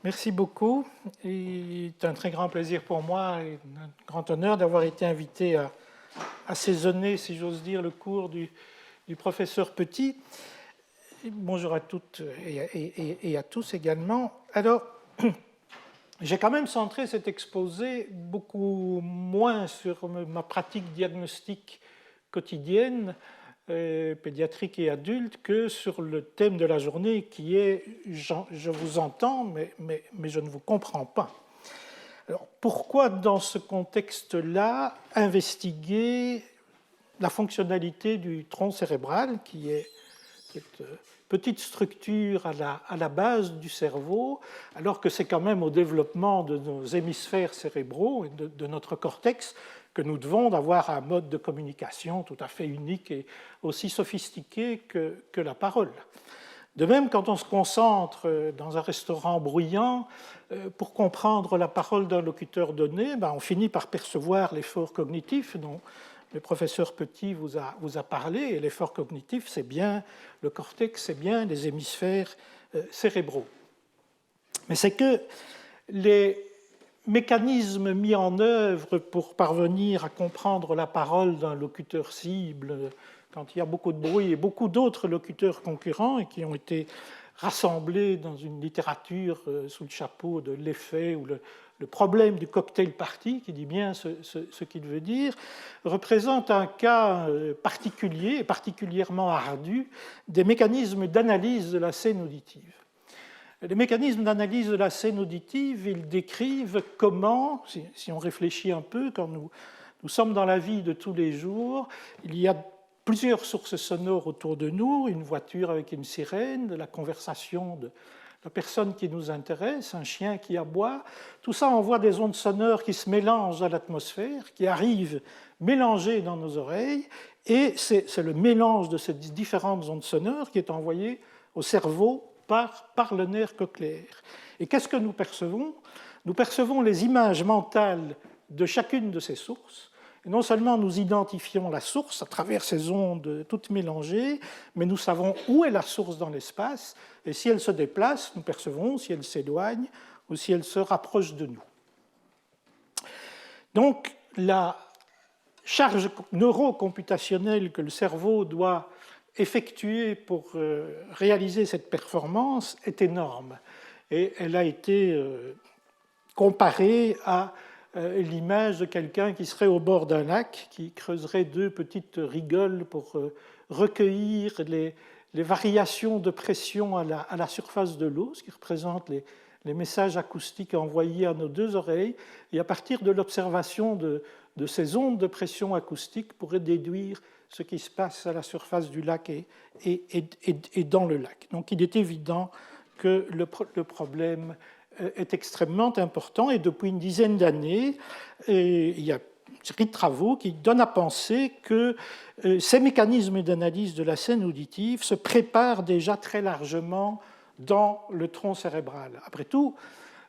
Merci beaucoup. C'est un très grand plaisir pour moi et un grand honneur d'avoir été invité à assaisonner, si j'ose dire, le cours du professeur Petit. Bonjour à toutes et à tous également. Alors, j'ai quand même centré cet exposé beaucoup moins sur ma pratique diagnostique quotidienne, pédiatrique et adulte, que sur le thème de la journée qui est « je vous entends, mais je ne vous comprends pas ». Alors, pourquoi dans ce contexte-là investiguer la fonctionnalité du tronc cérébral, qui est cette petite structure à la base du cerveau, alors que c'est quand même au développement de nos hémisphères cérébraux et de notre cortex que nous devons d'avoir un mode de communication tout à fait unique et aussi sophistiqué que la parole. De même, quand on se concentre dans un restaurant bruyant, pour comprendre la parole d'un locuteur donné, on finit par percevoir l'effort cognitif dont le professeur Petit vous a parlé. Et l'effort cognitif, c'est bien le cortex, c'est bien les hémisphères cérébraux. Mais c'est que les mécanismes mis en œuvre pour parvenir à comprendre la parole d'un locuteur cible, quand il y a beaucoup de bruit, et beaucoup d'autres locuteurs concurrents et qui ont été rassemblés dans une littérature sous le chapeau de l'effet ou le problème du cocktail party, qui dit bien ce qu'il veut dire, représente un cas particulier et particulièrement ardu des mécanismes d'analyse de la scène auditive. Les mécanismes d'analyse de la scène auditive, ils décrivent comment, si on réfléchit un peu, quand nous sommes dans la vie de tous les jours, il y a plusieurs sources sonores autour de nous, une voiture avec une sirène, la conversation de la personne qui nous intéresse, un chien qui aboie. Tout ça envoie des ondes sonores qui se mélangent à l'atmosphère, qui arrivent mélangées dans nos oreilles, et c'est le mélange de ces différentes ondes sonores qui est envoyé au cerveau par le nerf cochléaire. Et qu'est-ce que nous percevons ? Nous percevons les images mentales de chacune de ces sources. Et non seulement nous identifions la source à travers ces ondes toutes mélangées, mais nous savons où est la source dans l'espace, et si elle se déplace, nous percevons si elle s'éloigne ou si elle se rapproche de nous. Donc, la charge neurocomputationnelle que le cerveau doit effectuée pour réaliser cette performance est énorme. Et elle a été comparée à l'image de quelqu'un qui serait au bord d'un lac, qui creuserait deux petites rigoles pour recueillir les variations de pression à la surface de l'eau, ce qui représente les messages acoustiques envoyés à nos deux oreilles. Et à partir de l'observation de ces ondes de pression acoustique, pourrait déduire ce qui se passe à la surface du lac et dans le lac. Donc il est évident que le problème est extrêmement important, et depuis une dizaine d'années, il y a une série de travaux qui donnent à penser que ces mécanismes d'analyse de la scène auditive se préparent déjà très largement dans le tronc cérébral. Après tout,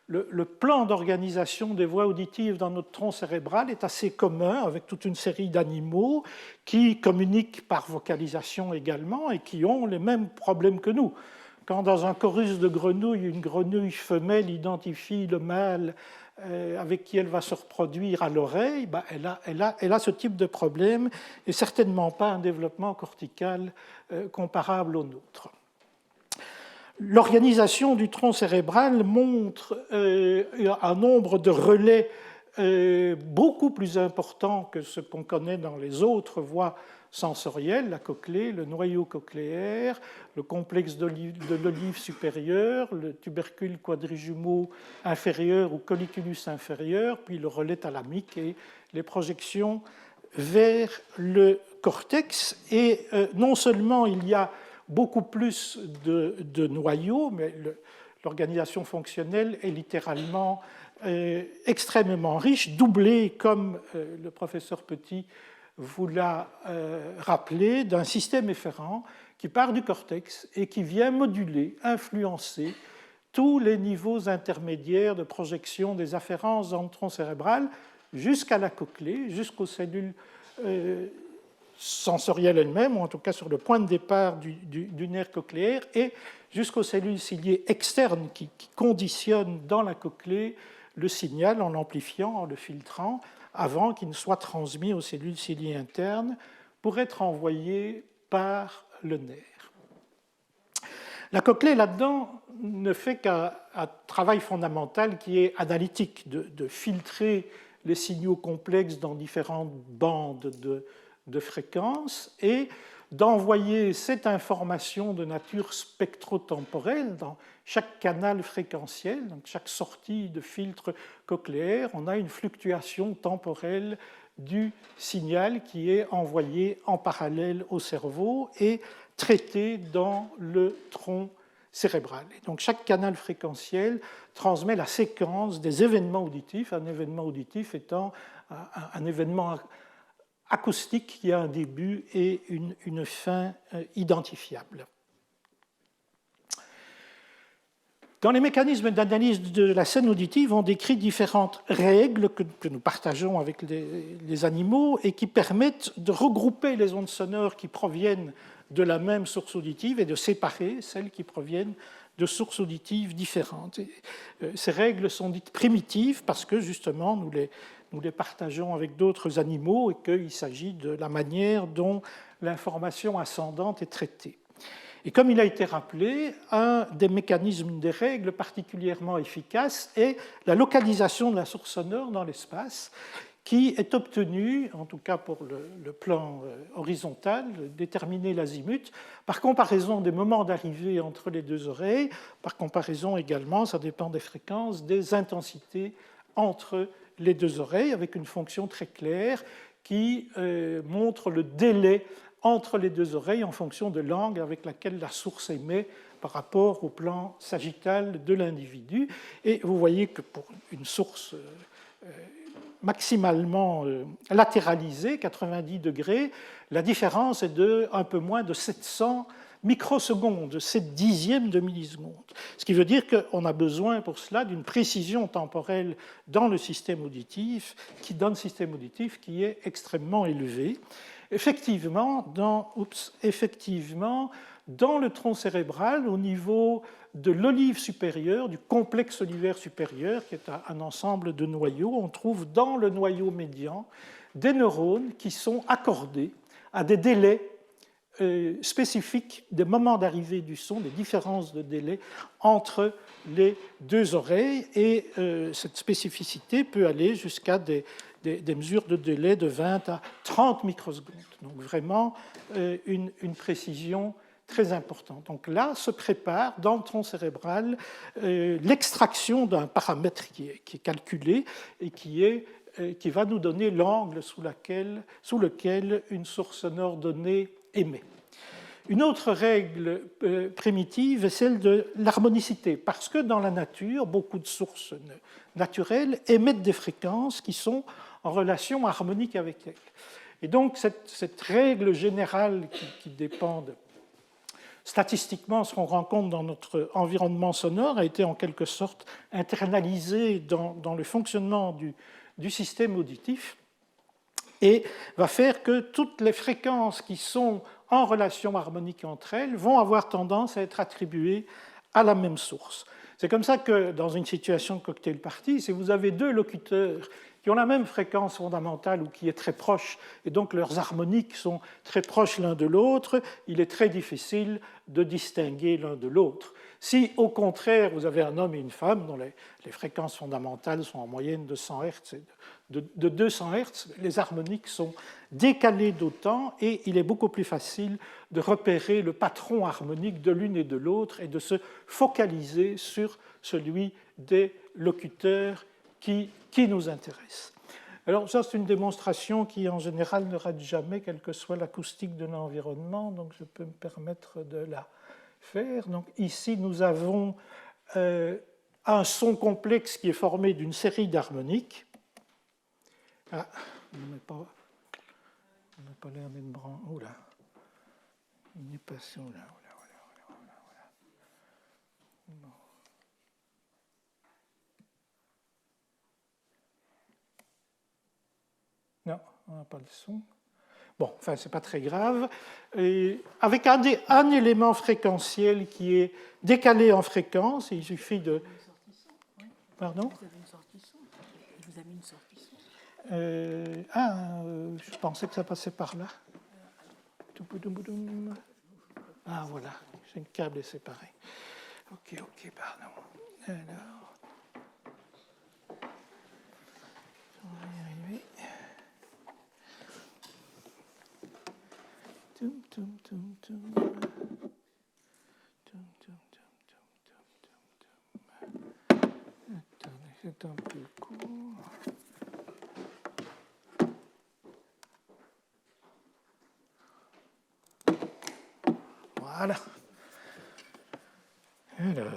le plan d'organisation des voies auditives dans notre tronc cérébral est assez commun avec toute une série d'animaux qui communiquent par vocalisation également et qui ont les mêmes problèmes que nous. Quand dans un chorus de grenouilles, une grenouille femelle identifie le mâle avec qui elle va se reproduire à l'oreille, elle a ce type de problème et certainement pas un développement cortical comparable au nôtre. L'organisation du tronc cérébral montre un nombre de relais beaucoup plus important que ce qu'on connaît dans les autres voies sensorielles, la cochlée, le noyau cochléaire, le complexe de l'olive supérieure, le tubercule quadrijumeau inférieur ou colliculus inférieur, puis le relais thalamique et les projections vers le cortex. Et non seulement il y a beaucoup plus de noyaux, mais l'organisation fonctionnelle est littéralement extrêmement riche, doublée, comme le professeur Petit vous l'a rappelé, d'un système efférent qui part du cortex et qui vient moduler, influencer tous les niveaux intermédiaires de projection des afférences dans le tronc cérébral jusqu'à la cochlée, jusqu'aux cellules sensorielle elle-même, ou en tout cas sur le point de départ du nerf cochléaire, et jusqu'aux cellules ciliées externes qui conditionnent dans la cochlée le signal en l'amplifiant, en le filtrant, avant qu'il ne soit transmis aux cellules ciliées internes pour être envoyé par le nerf. La cochlée, là-dedans, ne fait qu'un travail fondamental qui est analytique, de filtrer les signaux complexes dans différentes bandes de fréquences et d'envoyer cette information de nature spectrotemporelle dans chaque canal fréquentiel, donc chaque sortie de filtre cochléaire, on a une fluctuation temporelle du signal qui est envoyé en parallèle au cerveau et traité dans le tronc cérébral. Et donc chaque canal fréquentiel transmet la séquence des événements auditifs, un événement auditif étant un événement acoustique qui a un début et une fin identifiable. Dans les mécanismes d'analyse de la scène auditive, on décrit différentes règles que nous partageons avec les animaux et qui permettent de regrouper les ondes sonores qui proviennent de la même source auditive et de séparer celles qui proviennent de sources auditives différentes. Ces règles sont dites primitives parce que justement nous les partageons avec d'autres animaux et qu'il s'agit de la manière dont l'information ascendante est traitée. Et comme il a été rappelé, un des mécanismes des règles particulièrement efficaces est la localisation de la source sonore dans l'espace, qui est obtenue, en tout cas pour le plan horizontal, déterminer l'azimut, par comparaison des moments d'arrivée entre les deux oreilles, par comparaison également, ça dépend des fréquences, des intensités entre les deux oreilles, avec une fonction très claire qui montre le délai entre les deux oreilles en fonction de l'angle avec laquelle la source émet par rapport au plan sagittal de l'individu. Et vous voyez que pour une source maximalement latéralisée, 90 degrés, la différence est de un peu moins de 700 microsecondes, 7 dixièmes de milliseconde. Ce qui veut dire qu'on a besoin pour cela d'une précision temporelle dans le système auditif, qui est extrêmement élevée. Effectivement, dans le tronc cérébral, au niveau de l'olive supérieure, du complexe olivaire supérieur, qui est un ensemble de noyaux, on trouve dans le noyau médian des neurones qui sont accordés à des délais spécifiques des moments d'arrivée du son, des différences de délai entre les deux oreilles, et cette spécificité peut aller jusqu'à des mesures de délai de 20 à 30 microsecondes. Donc vraiment une précision très importante. Donc là se prépare dans le tronc cérébral l'extraction d'un paramètre qui est calculé et qui va nous donner l'angle sous lequel une source sonore donnée émet. Une autre règle primitive est celle de l'harmonicité, parce que dans la nature, beaucoup de sources naturelles émettent des fréquences qui sont en relation harmonique avec elles. Et donc cette règle générale qui dépend statistiquement ce qu'on rencontre dans notre environnement sonore a été en quelque sorte internalisée dans le fonctionnement du système auditif et va faire que toutes les fréquences qui sont en relation harmonique entre elles vont avoir tendance à être attribuées à la même source. C'est comme ça que dans une situation de cocktail party, si vous avez deux locuteurs qui ont la même fréquence fondamentale ou qui est très proche, et donc leurs harmoniques sont très proches l'un de l'autre, il est très difficile de distinguer l'un de l'autre. Si, au contraire, vous avez un homme et une femme dont les fréquences fondamentales sont en moyenne de 100 Hz, de 200 Hz, les harmoniques sont décalées d'autant et il est beaucoup plus facile de repérer le patron harmonique de l'une et de l'autre et de se focaliser sur celui des locuteurs qui nous intéresse. Alors ça, c'est une démonstration qui, en général, ne rate jamais, quelle que soit l'acoustique de l'environnement, donc je peux me permettre de la faire. Donc ici, nous avons un son complexe qui est formé d'une série d'harmoniques. Ah, on n'a pas l'air d'être branché. Oh là, il est passé là. Bon. Non, on n'a pas le son. Bon, enfin, ce n'est pas très grave. Et avec un élément fréquentiel qui est décalé en fréquence, il suffit de... Pardon ? Vous avez une sortie son. Vous avez une sortie son. Je pensais que ça passait par là. Ah, voilà, j'ai un câble séparé. Ok, pardon. Alors, on va y arriver. Attendez, c'est un peu court. Voilà. Alors.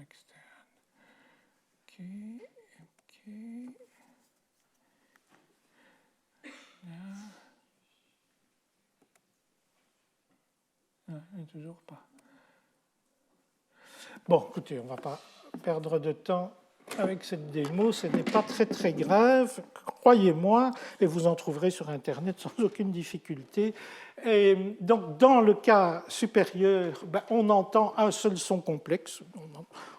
Externe. Ok. Là. Toujours pas. Bon, écoutez, on ne va pas perdre de temps avec cette démo, ce n'est pas très très grave, croyez-moi, et vous en trouverez sur Internet sans aucune difficulté. Et donc, dans le cas supérieur, on entend un seul son complexe,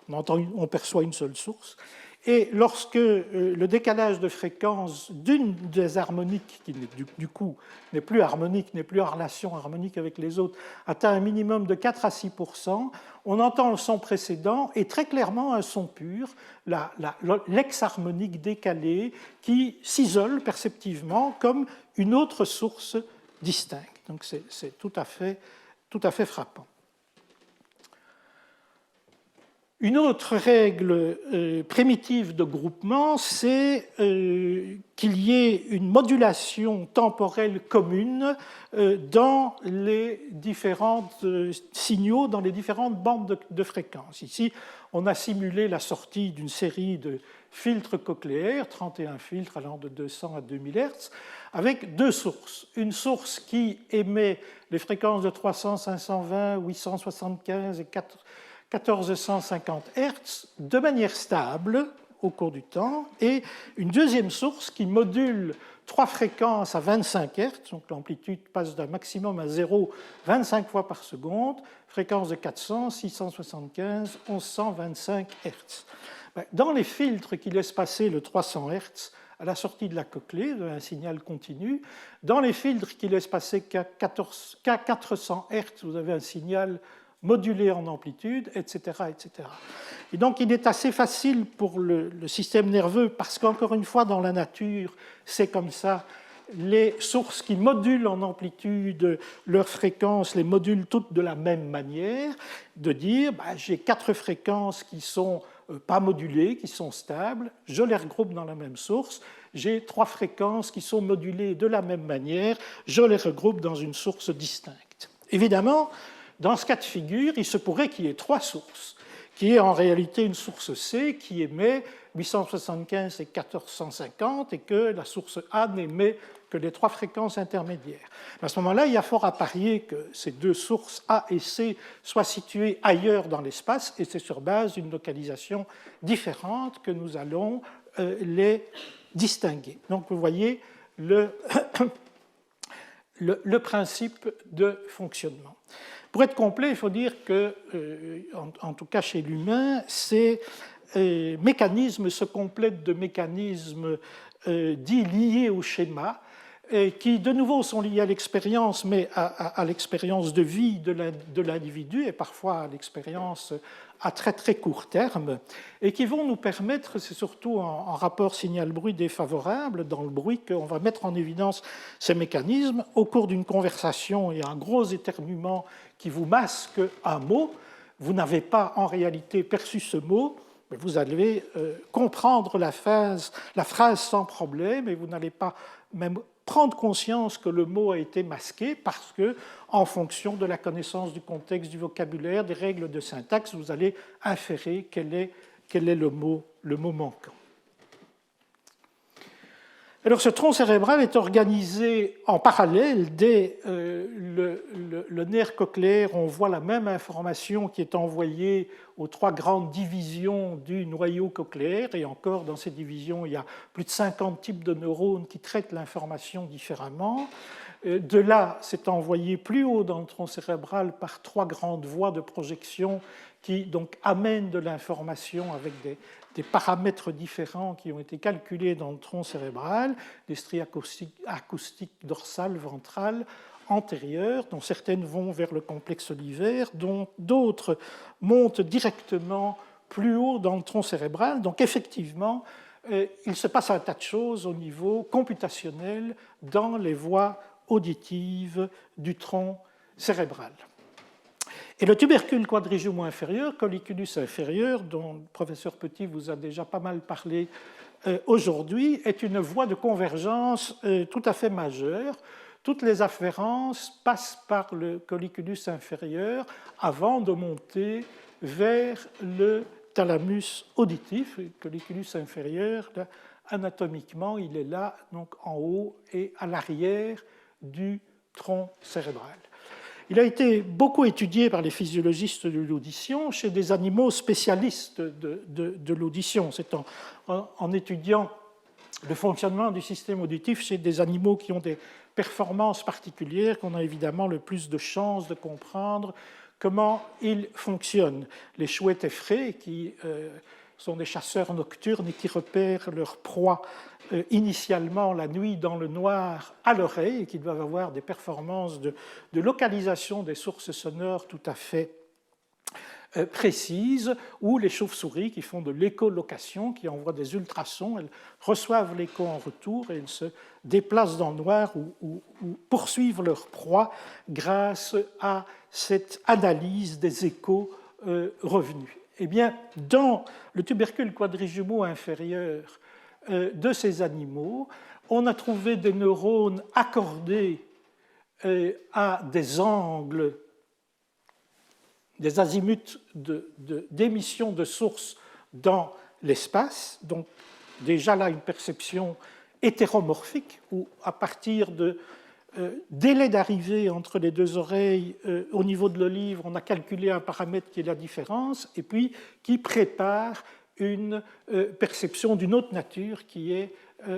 on perçoit une seule source, et lorsque le décalage de fréquence d'une des harmoniques, qui du coup n'est plus harmonique, n'est plus en relation harmonique avec les autres, atteint un minimum de 4 à 6%, on entend le son précédent et très clairement un son pur, l'ex-harmonique décalée, qui s'isole perceptivement comme une autre source distincte. Donc c'est tout à fait frappant. Une autre règle primitive de groupement, c'est qu'il y ait une modulation temporelle commune dans les différents signaux, dans les différentes bandes de fréquences. Ici, on a simulé la sortie d'une série de filtres cochléaires, 31 filtres allant de 200 à 2000 Hz, avec deux sources. Une source qui émet les fréquences de 300, 520, 875 et 1450 Hz de manière stable au cours du temps, et une deuxième source qui module trois fréquences à 25 Hz, donc l'amplitude passe d'un maximum à 0 25 fois par seconde, fréquence de 400, 675, 1125 Hz. Dans les filtres qui laissent passer le 300 Hz à la sortie de la cochlée, un signal continu, dans les filtres qui laissent passer qu'à 400 Hz, vous avez un signal modulé en amplitude, etc., etc. Et donc, il est assez facile pour le système nerveux, parce qu'encore une fois, dans la nature, c'est comme ça, les sources qui modulent en amplitude leurs fréquences les modulent toutes de la même manière, de dire, j'ai quatre fréquences qui sont pas modulées, qui sont stables, je les regroupe dans la même source, j'ai trois fréquences qui sont modulées de la même manière, je les regroupe dans une source distincte. Évidemment, dans ce cas de figure, il se pourrait qu'il y ait trois sources, qui est en réalité une source C qui émet 875 et 1450 et que la source A n'émet que les trois fréquences intermédiaires. À ce moment-là, il y a fort à parier que ces deux sources A et C soient situées ailleurs dans l'espace et c'est sur base d'une localisation différente que nous allons les distinguer. Donc vous voyez le principe de fonctionnement. Pour être complet, il faut dire que, en tout cas chez l'humain, ces mécanismes se complètent de mécanismes dits liés au schéma, qui de nouveau sont liés à l'expérience, mais à l'expérience de vie de l'individu et parfois à l'expérience à très très court terme, et qui vont nous permettre, c'est surtout en rapport signal-bruit défavorable, dans le bruit, qu'on va mettre en évidence ces mécanismes. Au cours d'une conversation, il y a un gros éternuement qui vous masque un mot. Vous n'avez pas en réalité perçu ce mot, mais vous allez comprendre la phrase sans problème, et vous n'allez pas même prendre conscience que le mot a été masqué parce que, en fonction de la connaissance du contexte, du vocabulaire, des règles de syntaxe, vous allez inférer quel est le mot manquant. Alors ce tronc cérébral est organisé en parallèle dès le nerf cochléaire. On voit la même information qui est envoyée aux 3 grandes divisions du noyau cochléaire, et encore dans ces divisions, il y a plus de 50 types de neurones qui traitent l'information différemment. De là, c'est envoyé plus haut dans le tronc cérébral par 3 grandes voies de projection qui donc amènent de l'information avec des paramètres différents qui ont été calculés dans le tronc cérébral, des stries acoustiques dorsales, ventrales, antérieures, dont certaines vont vers le complexe olivaire, dont d'autres montent directement plus haut dans le tronc cérébral. Donc effectivement, il se passe un tas de choses au niveau computationnel dans les voies auditives du tronc cérébral. Et le tubercule quadrijumeau inférieur, colliculus inférieur, dont le professeur Petit vous a déjà pas mal parlé aujourd'hui, est une voie de convergence tout à fait majeure. Toutes les afférences passent par le colliculus inférieur avant de monter vers le thalamus auditif. Le colliculus inférieur, là, anatomiquement, il est là, donc en haut et à l'arrière du tronc cérébral. Il a été beaucoup étudié par les physiologistes de l'audition chez des animaux spécialistes de l'audition. C'est en étudiant le fonctionnement du système auditif chez des animaux qui ont des performances particulières qu'on a évidemment le plus de chances de comprendre comment ils fonctionnent. Les chouettes effraies, qui sont des chasseurs nocturnes et qui repèrent leur proie initialement la nuit dans le noir à l'oreille et qui doivent avoir des performances de localisation des sources sonores tout à fait précises, ou les chauves-souris qui font de l'écholocation, qui envoient des ultrasons, elles reçoivent l'écho en retour et elles se déplacent dans le noir ou poursuivent leur proie grâce à cette analyse des échos revenus. Eh bien, dans le tubercule quadrijumeau inférieur de ces animaux, on a trouvé des neurones accordés à des angles, des azimuts d'émission de sources dans l'espace. Donc déjà là, une perception hétéromorphique, où à partir de délai d'arrivée entre les 2 oreilles, au niveau de l'olive, on a calculé un paramètre qui est la différence, et puis qui prépare une perception d'une autre nature, qui est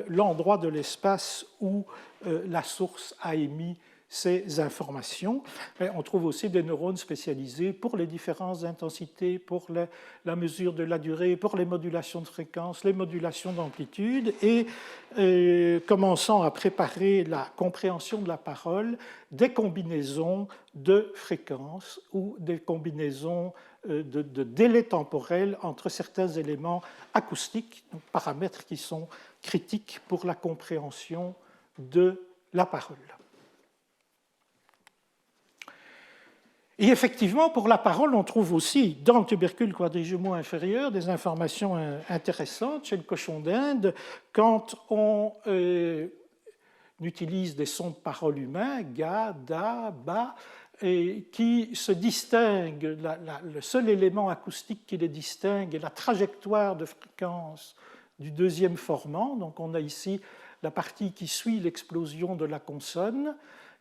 l'endroit de l'espace où la source a émis ces informations. On trouve aussi des neurones spécialisés pour les différentes intensités, pour la mesure de la durée, pour les modulations de fréquence, les modulations d'amplitude, et commençant à préparer la compréhension de la parole, des combinaisons de fréquences ou des combinaisons de délai temporel entre certains éléments acoustiques, donc paramètres qui sont critiques pour la compréhension de la parole. Et effectivement, pour la parole, on trouve aussi dans le tubercule quadrijumeau inférieur des informations intéressantes chez le cochon d'Inde. Quand on utilise des sons de parole humains, ga, da, ba, et qui se distinguent, le seul élément acoustique qui les distingue est la trajectoire de fréquence du deuxième formant. Donc on a ici la partie qui suit l'explosion de la consonne,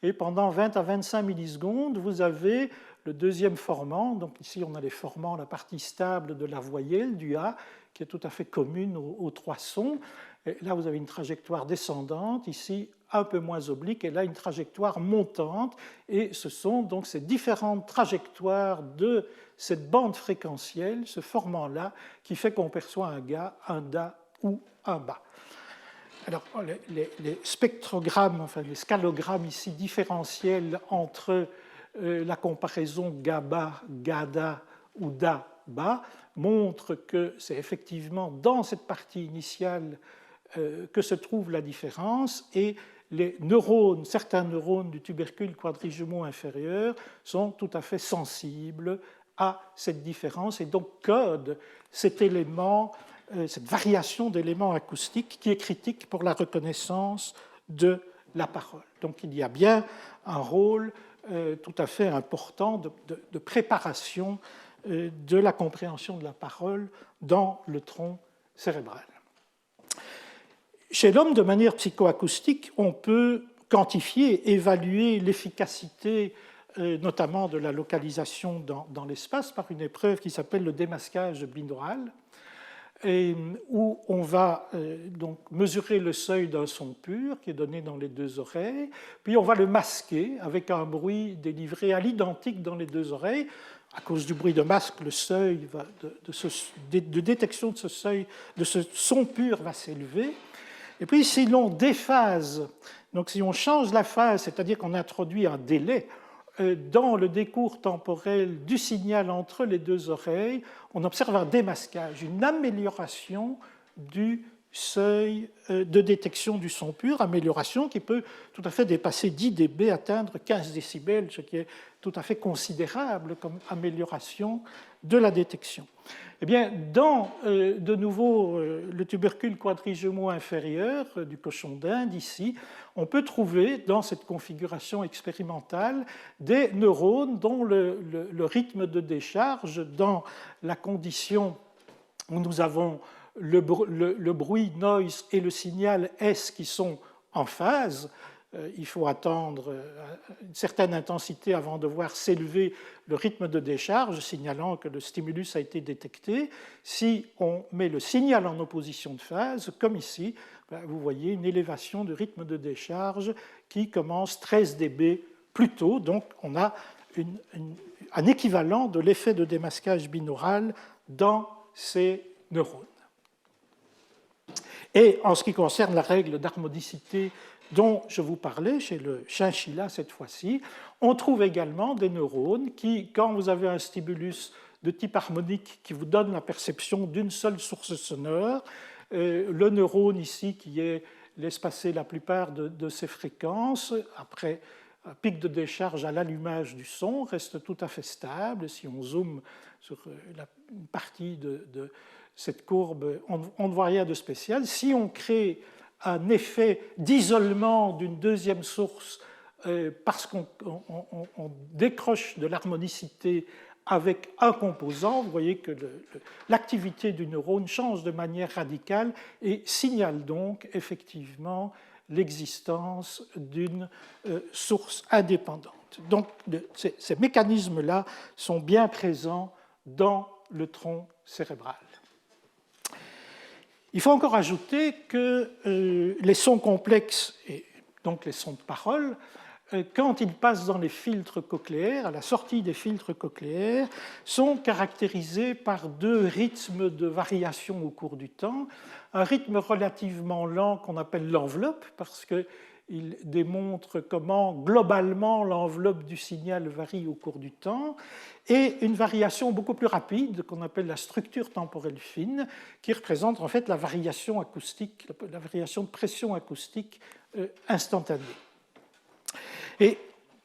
et pendant 20 à 25 millisecondes, vous avez le deuxième formant. Donc ici, on a les formants, la partie stable de la voyelle, du A, qui est tout à fait commune aux 3 sons. Et là, vous avez une trajectoire descendante, ici un peu moins oblique, et là, une trajectoire montante. Et ce sont donc ces différentes trajectoires de cette bande fréquentielle, ce formant-là, qui fait qu'on perçoit un ga, un da ou un ba. Alors, les spectrogrammes, enfin les scalogrammes ici différentiels entre la comparaison GABA, GADA ou DA-BA montrent que c'est effectivement dans cette partie initiale que se trouve la différence, et les neurones, certains neurones du tubercule quadrijumeau inférieur sont tout à fait sensibles à cette différence et donc codent cet élément, cette variation d'éléments acoustiques qui est critique pour la reconnaissance de la parole. Donc il y a bien un rôle tout à fait important de préparation de la compréhension de la parole dans le tronc cérébral. Chez l'homme, de manière psychoacoustique, on peut quantifier, évaluer l'efficacité notamment de la localisation dans l'espace par une épreuve qui s'appelle le démasquage binaural, où on va donc mesurer le seuil d'un son pur qui est donné dans les deux oreilles, puis on va le masquer avec un bruit délivré à l'identique dans les deux oreilles. À cause du bruit de masque, le seuil de détection de ce seuil, de ce son pur va s'élever. Et puis si l'on déphase, donc si on change la phase, c'est-à-dire qu'on introduit un délai dans le décours temporel du signal entre les deux oreilles, on observe un démasquage, une amélioration du seuil de détection du son pur, amélioration qui peut tout à fait dépasser 10 dB, atteindre 15 décibels, ce qui est tout à fait considérable comme amélioration de la détection. Eh bien, dans, de nouveau, le tubercule quadrigemaux inférieur du cochon d'Inde, ici, on peut trouver dans cette configuration expérimentale des neurones dont le rythme de décharge, dans la condition où nous avons le bruit, noise, et le signal S qui sont en phase. Il faut attendre une certaine intensité avant de voir s'élever le rythme de décharge, signalant que le stimulus a été détecté. Si on met le signal en opposition de phase, comme ici, vous voyez une élévation du rythme de décharge qui commence 13 dB plus tôt. Donc on a un équivalent de l'effet de démasquage binaural dans ces neurones. Et en ce qui concerne la règle d'harmonicité dont je vous parlais, chez le chinchilla cette fois-ci, on trouve également des neurones qui, quand vous avez un stimulus de type harmonique qui vous donne la perception d'une seule source sonore, le neurone ici qui laisse passer la plupart de ses fréquences, après un pic de décharge à l'allumage du son, reste tout à fait stable. Si on zoome sur une partie de cette courbe, on ne voit rien de spécial. Si on crée un effet d'isolement d'une deuxième source parce qu'on décroche de l'harmonicité avec un composant, vous voyez que l'activité du neurone change de manière radicale et signale donc effectivement l'existence d'une source indépendante. Donc ces mécanismes-là sont bien présents dans le tronc cérébral. Il faut encore ajouter que les sons complexes, et donc les sons de parole, quand ils passent dans les filtres cochléaires, à la sortie des filtres cochléaires, sont caractérisés par deux rythmes de variation au cours du temps. Un rythme relativement lent qu'on appelle l'enveloppe, parce qu'il démontre comment globalement l'enveloppe du signal varie au cours du temps, et une variation beaucoup plus rapide qu'on appelle la structure temporelle fine, qui représente en fait la variation acoustique, la variation de pression acoustique instantanée. Et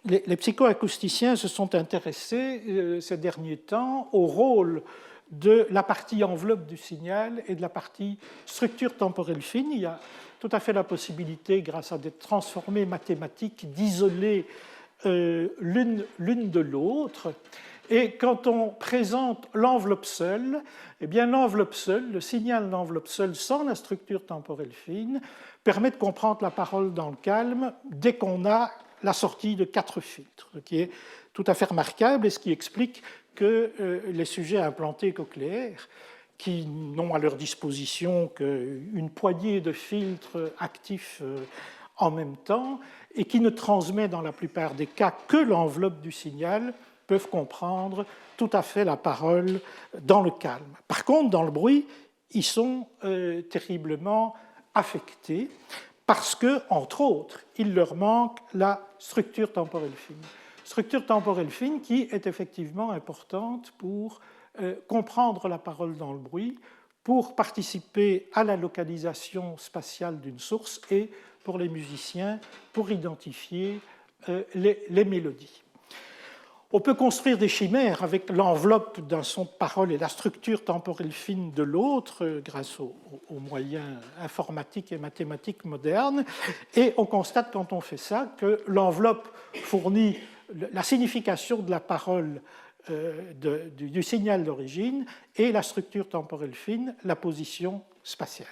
les psychoacousticiens se sont intéressés ces derniers temps au rôle de la partie enveloppe du signal et de la partie structure temporelle fine. Il y a tout à fait la possibilité, grâce à des transformées mathématiques, d'isoler l'une de l'autre. Et quand on présente l'enveloppe seule, eh bien l'enveloppe seule, le signal d'enveloppe seule sans la structure temporelle fine, permet de comprendre la parole dans le calme dès qu'on a la sortie de 4 filtres, ce qui est tout à fait remarquable et ce qui explique que les sujets implantés cochléaires, qui n'ont à leur disposition qu'une poignée de filtres actifs en même temps et qui ne transmet dans la plupart des cas que l'enveloppe du signal, peuvent comprendre tout à fait la parole dans le calme. Par contre, dans le bruit, ils sont terriblement affectés parce que, entre autres, il leur manque la structure temporelle fine. Structure temporelle fine qui est effectivement importante pour comprendre la parole dans le bruit, pour participer à la localisation spatiale d'une source et, pour les musiciens, pour identifier les mélodies. On peut construire des chimères avec l'enveloppe d'un son de parole et la structure temporelle fine de l'autre grâce aux moyens informatiques et mathématiques modernes. Et on constate quand on fait ça que l'enveloppe fournit la signification de la parole du signal d'origine et la structure temporelle fine, la position spatiale.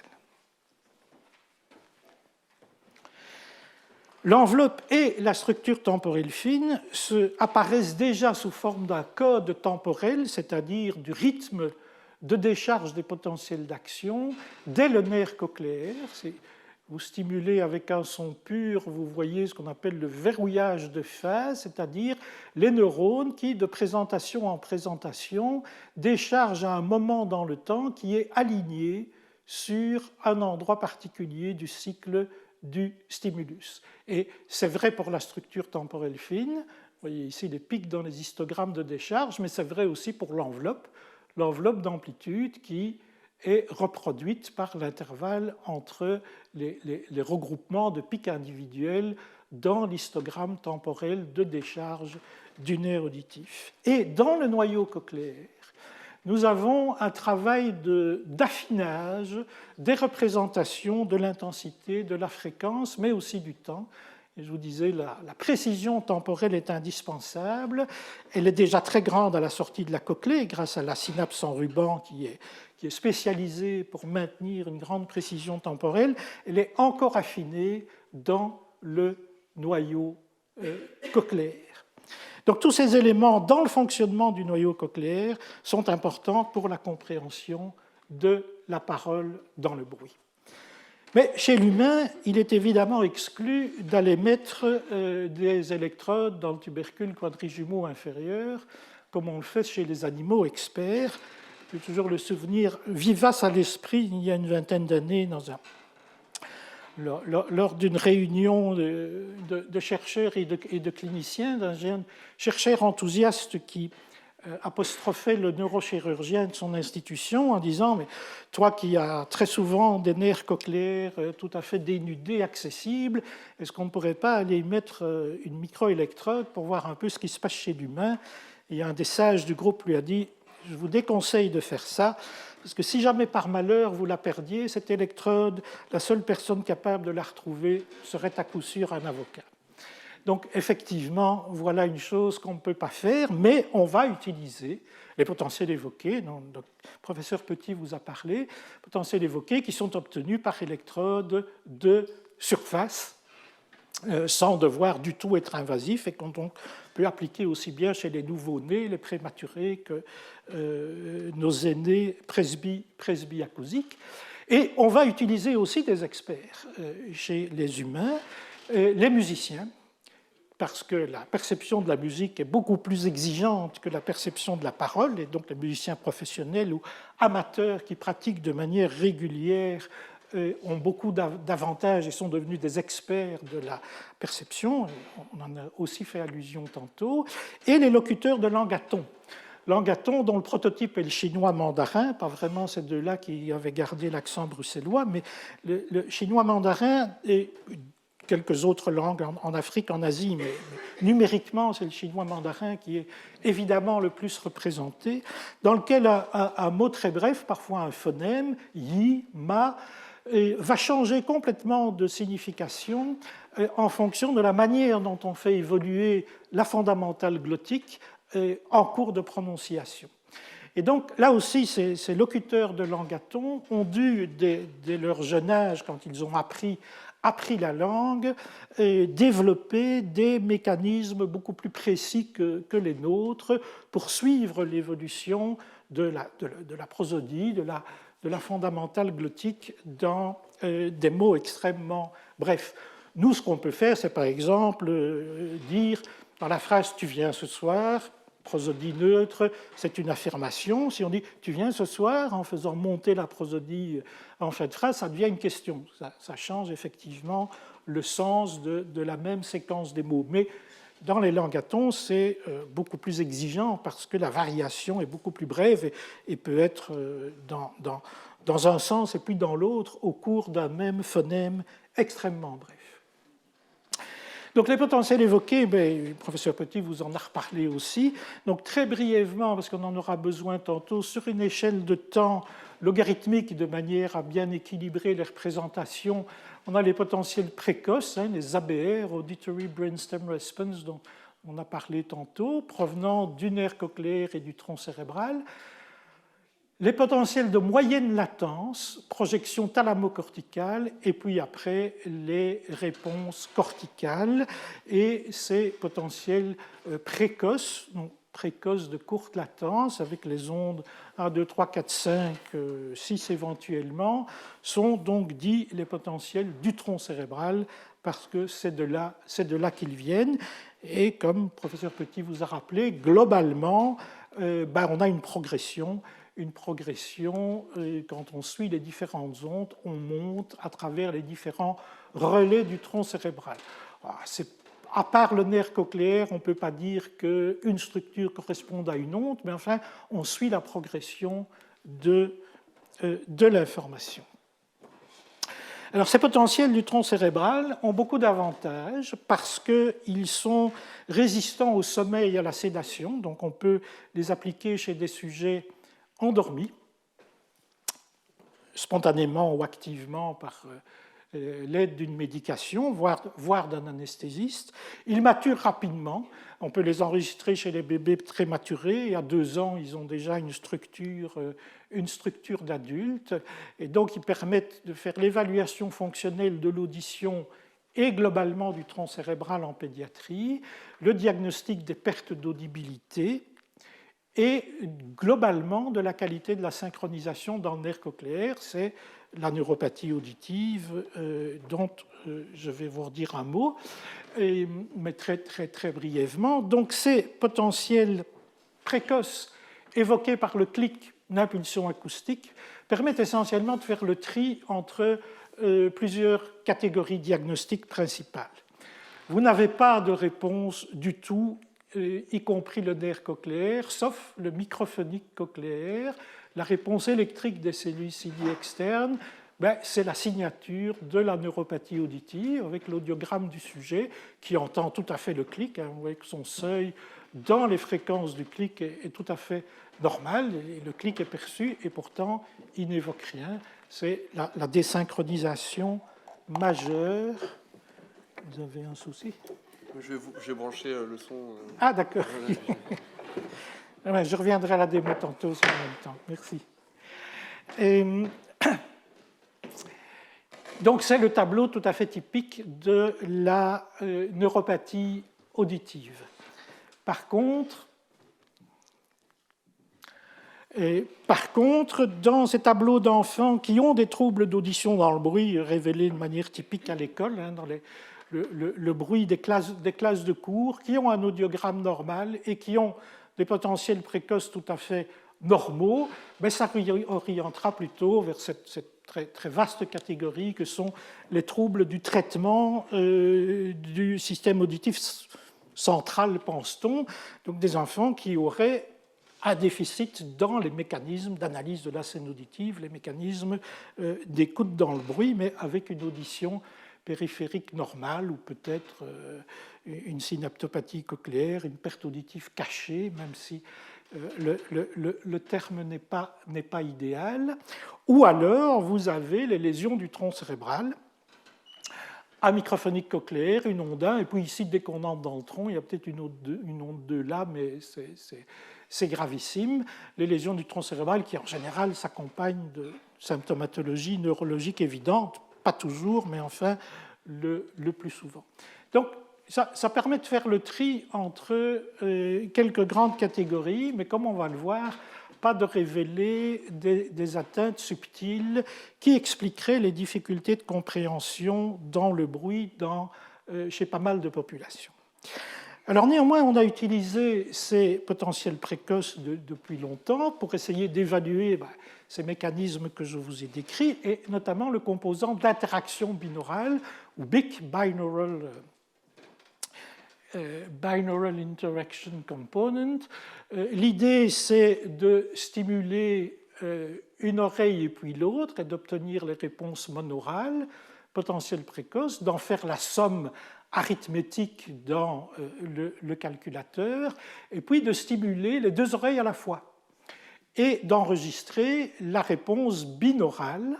L'enveloppe et la structure temporelle fine apparaissent déjà sous forme d'un code temporel, c'est-à-dire du rythme de décharge des potentiels d'action dès le nerf cochléaire. Vous stimulez avec un son pur, vous voyez ce qu'on appelle le verrouillage de phase, c'est-à-dire les neurones qui, de présentation en présentation, déchargent à un moment dans le temps qui est aligné sur un endroit particulier du cycle du stimulus. Et c'est vrai pour la structure temporelle fine, vous voyez ici les pics dans les histogrammes de décharge, mais c'est vrai aussi pour l'enveloppe d'amplitude qui est reproduite par l'intervalle entre les regroupements de pics individuels dans l'histogramme temporel de décharge du nerf auditif. Et dans le noyau cochléaire, nous avons un travail d'affinage des représentations de l'intensité, de la fréquence, mais aussi du temps. Et je vous disais, la précision temporelle est indispensable. Elle est déjà très grande à la sortie de la cochlée grâce à la synapse en ruban qui est spécialisée pour maintenir une grande précision temporelle. Elle est encore affinée dans le noyau cochléaire. Donc tous ces éléments dans le fonctionnement du noyau cochléaire sont importants pour la compréhension de la parole dans le bruit. Mais chez l'humain, il est évidemment exclu d'aller mettre des électrodes dans le tubercule quadrijumeau inférieur, comme on le fait chez les animaux experts. J'ai toujours le souvenir vivace à l'esprit, il y a une vingtaine d'années, lors d'une réunion de chercheurs et de cliniciens, d'un jeune chercheur enthousiaste qui apostrophait le neurochirurgien de son institution en disant « Mais toi qui as très souvent des nerfs cochléaires tout à fait dénudés, accessibles, est-ce qu'on ne pourrait pas aller y mettre une microélectrode pour voir un peu ce qui se passe chez l'humain ?» Et un des sages du groupe lui a dit « Je vous déconseille de faire ça, parce que si jamais par malheur vous la perdiez, cette électrode, la seule personne capable de la retrouver serait à coup sûr un avocat. » Donc effectivement, voilà une chose qu'on ne peut pas faire, mais on va utiliser les potentiels évoqués, dont le professeur Petit vous a parlé, potentiels évoqués qui sont obtenus par électrode de surface, sans devoir du tout être invasif, et qu'on donc peut appliquer aussi bien chez les nouveau-nés, les prématurés, que nos aînés presbyacousiques. Et on va utiliser aussi des experts chez les humains, les musiciens, parce que la perception de la musique est beaucoup plus exigeante que la perception de la parole, et donc les musiciens professionnels ou amateurs qui pratiquent de manière régulière ont beaucoup d'avantages et sont devenus des experts de la perception, on en a aussi fait allusion tantôt, et les locuteurs de langaton. Langaton, dont le prototype est le chinois mandarin, pas vraiment ces deux-là qui avaient gardé l'accent bruxellois, mais le chinois mandarin et quelques autres langues en Afrique, en Asie, mais numériquement, c'est le chinois mandarin qui est évidemment le plus représenté, dans lequel un mot très bref, parfois un phonème, yi, ma, va changer complètement de signification en fonction de la manière dont on fait évoluer la fondamentale glottique en cours de prononciation. Et donc, là aussi, ces locuteurs de langaton ont dû, dès leur jeune âge, quand ils ont appris la langue, développer des mécanismes beaucoup plus précis que les nôtres pour suivre l'évolution de la prosodie, de la fondamentale glottique dans des mots extrêmement brefs. Nous, ce qu'on peut faire, c'est par exemple dire dans la phrase « tu viens ce soir », prosodie neutre, c'est une affirmation. Si on dit « tu viens ce soir » en faisant monter la prosodie en fin de phrase, ça devient une question. Ça change effectivement le sens de la même séquence des mots. Mais dans les langatons, c'est beaucoup plus exigeant parce que la variation est beaucoup plus brève et peut être dans un sens et puis dans l'autre au cours d'un même phonème extrêmement bref. Donc les potentiels évoqués, le professeur Petit vous en a reparlé aussi. Donc très brièvement, parce qu'on en aura besoin tantôt, sur une échelle de temps logarithmique de manière à bien équilibrer les représentations, on a les potentiels précoces, les ABR, Auditory Brainstem Response, dont on a parlé tantôt, provenant du nerf cochléaire et du tronc cérébral. les potentiels de moyenne latence, projection thalamocorticale, et puis après les réponses corticales et ces potentiels précoces, donc précoces de courte latence, avec les ondes 1, 2, 3, 4, 5, 6 éventuellement, sont donc dits les potentiels du tronc cérébral, parce que c'est de là qu'ils viennent. Et comme le professeur Petit vous a rappelé, globalement, on a une progression, quand on suit les différentes ondes, on monte à travers les différents relais du tronc cérébral. À part le nerf cochléaire, on ne peut pas dire qu'une structure corresponde à une onde, mais enfin, on suit la progression de l'information. Alors, ces potentiels du tronc cérébral ont beaucoup d'avantages parce qu'ils sont résistants au sommeil et à la sédation, donc on peut les appliquer chez des sujets endormis, spontanément ou activement par l'aide d'une médication, voire d'un anesthésiste. Ils maturent rapidement. On peut les enregistrer chez les bébés prématurés. Et à 2 ans, ils ont déjà une structure d'adulte. Et donc, ils permettent de faire l'évaluation fonctionnelle de l'audition et globalement du tronc cérébral en pédiatrie, le diagnostic des pertes d'audibilité et globalement de la qualité de la synchronisation dans le nerf cochléaire. C'est la neuropathie auditive dont je vais vous redire un mot, mais très brièvement. Donc ces potentiels précoces évoqués par le clic d'impulsion acoustique permettent essentiellement de faire le tri entre plusieurs catégories diagnostiques principales. Vous n'avez pas de réponse du tout, y compris le nerf cochléaire, sauf le microphonique cochléaire. La réponse électrique des cellules ciliées externes, c'est la signature de la neuropathie auditive avec l'audiogramme du sujet qui entend tout à fait le clic. Vous voyez que son seuil dans les fréquences du clic est tout à fait normal. Et le clic est perçu et pourtant il n'évoque rien. C'est la désynchronisation majeure. Vous avez un souci ? J'ai branché le son. Ah, d'accord. Je reviendrai à la démo tantôt en même temps. Merci. Donc, c'est le tableau tout à fait typique de la neuropathie auditive. Par contre, dans ces tableaux d'enfants qui ont des troubles d'audition dans le bruit révélés de manière typique à l'école, dans le bruit des classes de cours, qui ont un audiogramme normal et qui ont des potentiels précoces tout à fait normaux, ça orientera plutôt vers cette très vaste catégorie que sont les troubles du traitement du système auditif central, pense-t-on, donc des enfants qui auraient un déficit dans les mécanismes d'analyse de la scène auditive, les mécanismes d'écoute dans le bruit, mais avec une audition périphérique normale ou peut-être une synaptopathie cochléaire, une perte auditive cachée, même si le terme n'est pas idéal. Ou alors, vous avez les lésions du tronc cérébral, un microphonique cochléaire, une onde 1, et puis ici, dès qu'on entre dans le tronc, il y a peut-être une onde 2 là, mais c'est gravissime. Les lésions du tronc cérébral qui, en général, s'accompagnent de symptomatologie neurologique évidente, pas toujours, mais enfin le plus souvent. Donc, ça permet de faire le tri entre quelques grandes catégories, mais comme on va le voir, pas de révéler des atteintes subtiles qui expliqueraient les difficultés de compréhension dans le bruit chez pas mal de populations. Alors néanmoins, on a utilisé ces potentiels précoces depuis longtemps pour essayer d'évaluer ces mécanismes que je vous ai décrits, et notamment le composant d'interaction binaurale, ou BIC, Binaural Interaction Component. L'idée, c'est de stimuler une oreille et puis l'autre et d'obtenir les réponses monaurales, potentiel précoce, d'en faire la somme arithmétique dans le calculateur, et puis de stimuler les deux oreilles à la fois, et d'enregistrer la réponse binaurale,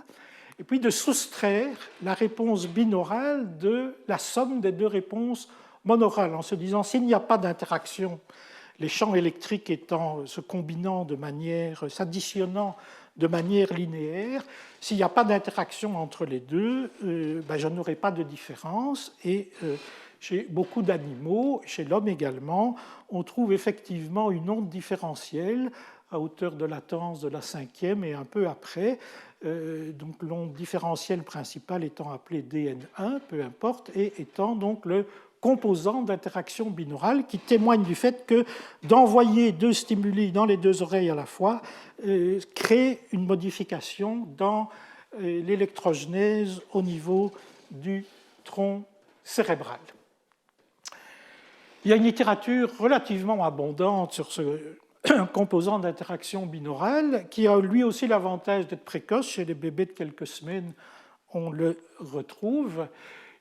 et puis de soustraire la réponse binaurale de la somme des deux réponses monaurales, en se disant s'il n'y a pas d'interaction, les champs électriques se combinant s'additionnant de manière linéaire. S'il n'y a pas d'interaction entre les deux, je n'aurai pas de différence. Et chez beaucoup d'animaux, chez l'homme également, on trouve effectivement une onde différentielle à hauteur de latence de la cinquième et un peu après. Donc l'onde différentielle principale étant appelée DN1, peu importe, et étant donc le composant d'interaction binaurale qui témoigne du fait que d'envoyer deux stimuli dans les deux oreilles à la fois crée une modification dans l'électrogenèse au niveau du tronc cérébral. Il y a une littérature relativement abondante sur ce composant d'interaction binaurale qui a lui aussi l'avantage d'être précoce. Chez les bébés de quelques semaines, on le retrouve.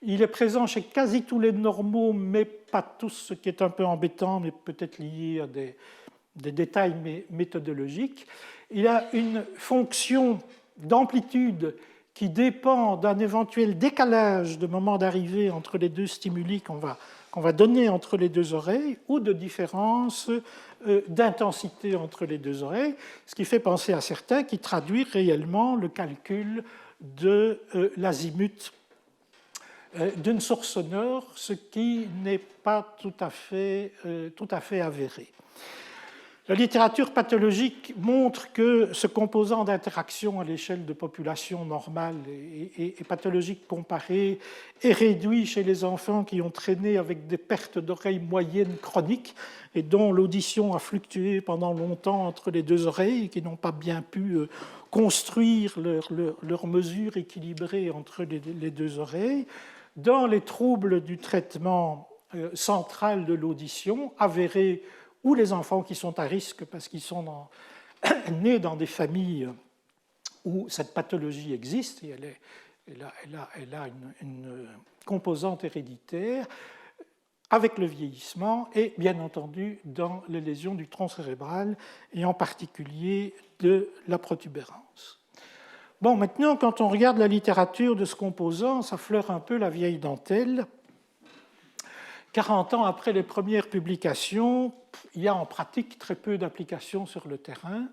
Il est présent chez quasi tous les normaux, mais pas tous, ce qui est un peu embêtant, mais peut-être lié à des détails méthodologiques. Il a une fonction d'amplitude qui dépend d'un éventuel décalage de moment d'arrivée entre les deux stimuli qu'on va donner entre les deux oreilles, ou de différence d'intensité entre les deux oreilles, ce qui fait penser à certains qui traduisent réellement le calcul de l'azimut d'une source sonore, ce qui n'est pas tout à fait avéré. La littérature pathologique montre que ce composant d'interaction à l'échelle de populations normales et pathologiques comparées est réduit chez les enfants qui ont traîné avec des pertes d'oreilles moyennes chroniques et dont l'audition a fluctué pendant longtemps entre les deux oreilles et qui n'ont pas bien pu construire leur mesure équilibrée entre les deux oreilles. Dans les troubles du traitement central de l'audition, avérés, ou les enfants qui sont à risque parce qu'ils sont nés dans des familles où cette pathologie existe, et elle a une composante héréditaire, avec le vieillissement et bien entendu dans les lésions du tronc cérébral et en particulier de la protubérance. Bon, maintenant, quand on regarde la littérature de ce composant, ça fleure un peu la vieille dentelle. 40 ans après les premières publications, il y a en pratique très peu d'applications sur le terrain.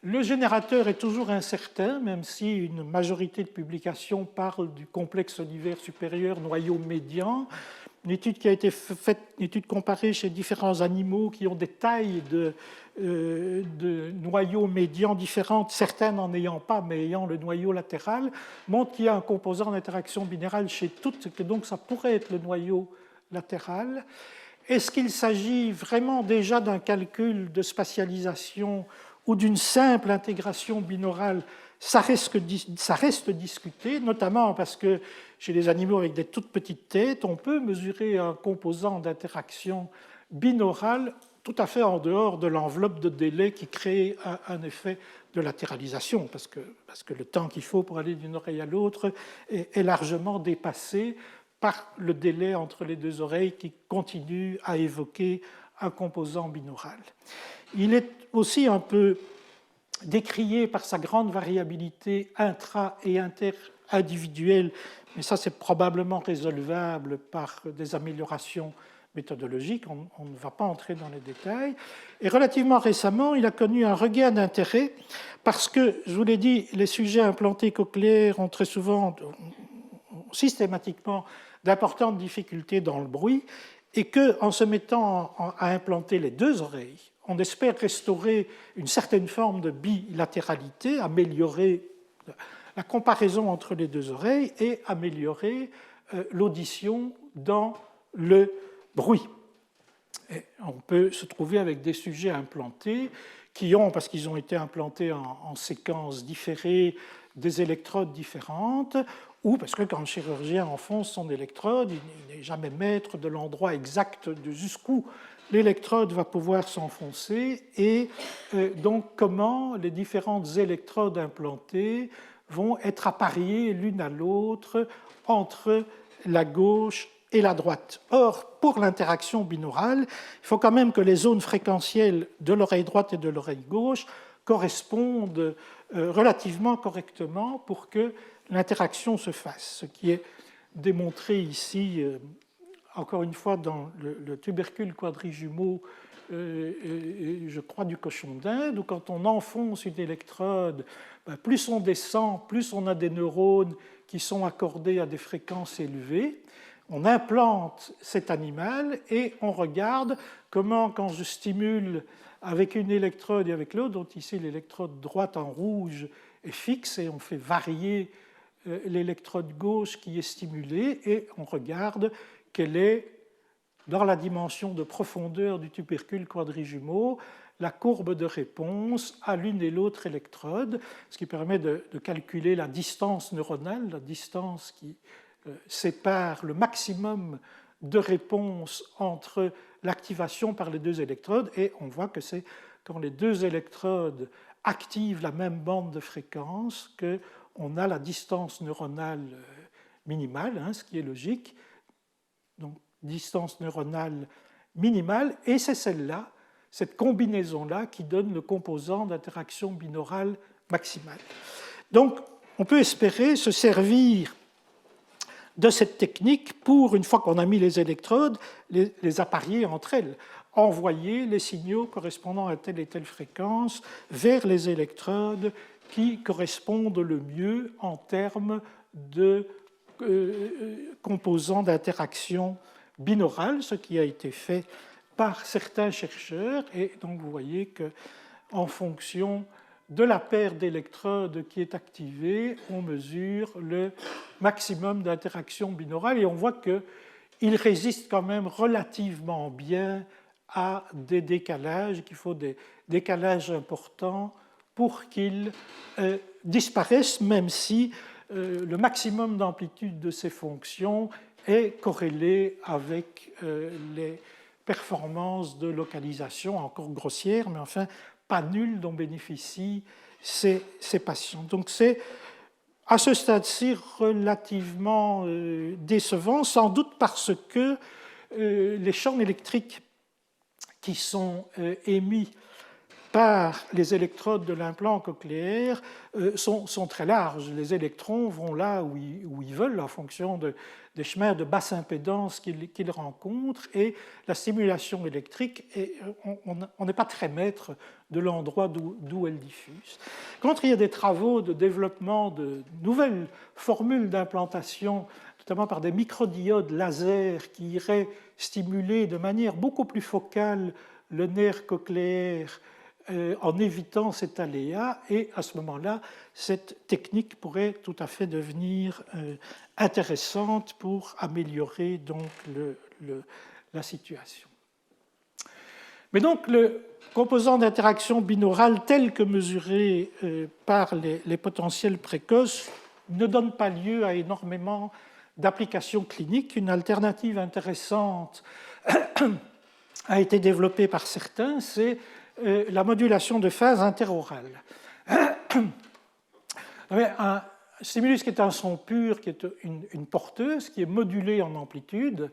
Le générateur est toujours incertain, même si une majorité de publications parle du complexe salivaire supérieur noyau médian. Une étude qui a été faite, une étude comparée chez différents animaux qui ont des tailles de noyaux médians différentes, certains n'en ayant pas, mais ayant le noyau latéral, montre qu'il y a un composant d'interaction binérale chez toutes, et que donc ça pourrait être le noyau latéral. Est-ce qu'il s'agit vraiment déjà d'un calcul de spatialisation ou d'une simple intégration binaurale? Ça reste discuté, notamment parce que chez les animaux avec des toutes petites têtes, on peut mesurer un composant d'interaction binaurale tout à fait en dehors de l'enveloppe de délai qui crée un effet de latéralisation, parce que le temps qu'il faut pour aller d'une oreille à l'autre est largement dépassé par le délai entre les deux oreilles qui continue à évoquer un composant binaural. Il est aussi un peu décrié par sa grande variabilité intra- et inter-individuelle, mais ça c'est probablement résolvable par des améliorations méthodologiques, on ne va pas entrer dans les détails. Et relativement récemment, il a connu un regain d'intérêt parce que, je vous l'ai dit, les sujets implantés cochléaires ont très souvent, systématiquement, d'importantes difficultés dans le bruit, et qu'en se mettant à implanter les deux oreilles, on espère restaurer une certaine forme de bilatéralité, améliorer la comparaison entre les deux oreilles et améliorer l'audition dans le bruit. Et on peut se trouver avec des sujets implantés qui ont, parce qu'ils ont été implantés en séquences différées, des électrodes différentes, ou parce que quand le chirurgien enfonce son électrode, il n'est jamais maître de l'endroit exact de jusqu'où l'électrode va pouvoir s'enfoncer, et donc comment les différentes électrodes implantées vont être appariées l'une à l'autre entre la gauche et la droite. Or, pour l'interaction binaurale, il faut quand même que les zones fréquentielles de l'oreille droite et de l'oreille gauche correspondent relativement correctement pour que l'interaction se fasse, ce qui est démontré ici encore une fois, dans le tubercule quadrijumeau, je crois, du cochon d'Inde, où quand on enfonce une électrode, plus on descend, plus on a des neurones qui sont accordés à des fréquences élevées. On implante cet animal et on regarde comment, quand je stimule avec une électrode et avec l'autre, dont ici l'électrode droite en rouge est fixe, et on fait varier l'électrode gauche qui est stimulée, et on regarde quelle est, dans la dimension de profondeur du tubercule quadrijumeau, la courbe de réponse à l'une et l'autre électrode, ce qui permet de calculer la distance neuronale, la distance qui sépare le maximum de réponse entre l'activation par les deux électrodes, et on voit que c'est quand les deux électrodes activent la même bande de fréquence qu'on a la distance neuronale minimale, ce qui est logique. Donc, distance neuronale minimale, et c'est celle-là, cette combinaison-là, qui donne le composant d'interaction binaurale maximale. Donc, on peut espérer se servir de cette technique pour, une fois qu'on a mis les électrodes, les apparier entre elles, envoyer les signaux correspondant à telle et telle fréquence vers les électrodes qui correspondent le mieux en termes de composants d'interaction binaurale, ce qui a été fait par certains chercheurs. Et donc vous voyez qu'en fonction de la paire d'électrodes qui est activée, on mesure le maximum d'interaction binaurale, et on voit qu'il résiste quand même relativement bien à des décalages, qu'il faut des décalages importants pour qu'ils disparaissent, même si le maximum d'amplitude de ces fonctions est corrélé avec les performances de localisation, encore grossières, mais enfin pas nulles, dont bénéficient ces patients. Donc c'est à ce stade-ci relativement décevant, sans doute parce que les champs électriques qui sont émis par les électrodes de l'implant cochléaire sont très larges. Les électrons vont là où ils veulent en fonction des chemins de basse impédance qu'ils rencontrent, et la stimulation électrique, on n'est pas très maître de l'endroit d'où elle diffuse. Quand il y a des travaux de développement de nouvelles formules d'implantation, notamment par des microdiodes laser qui iraient stimuler de manière beaucoup plus focale le nerf cochléaire en évitant cet aléa, et à ce moment-là, cette technique pourrait tout à fait devenir intéressante pour améliorer donc la situation. Mais donc le composant d'interaction binaurale tel que mesuré par les potentiels précoces ne donne pas lieu à énormément d'applications cliniques. Une alternative intéressante a été développée par certains, c'est la modulation de phase interorale. Un stimulus qui est un son pur, qui est une porteuse, qui est modulée en amplitude,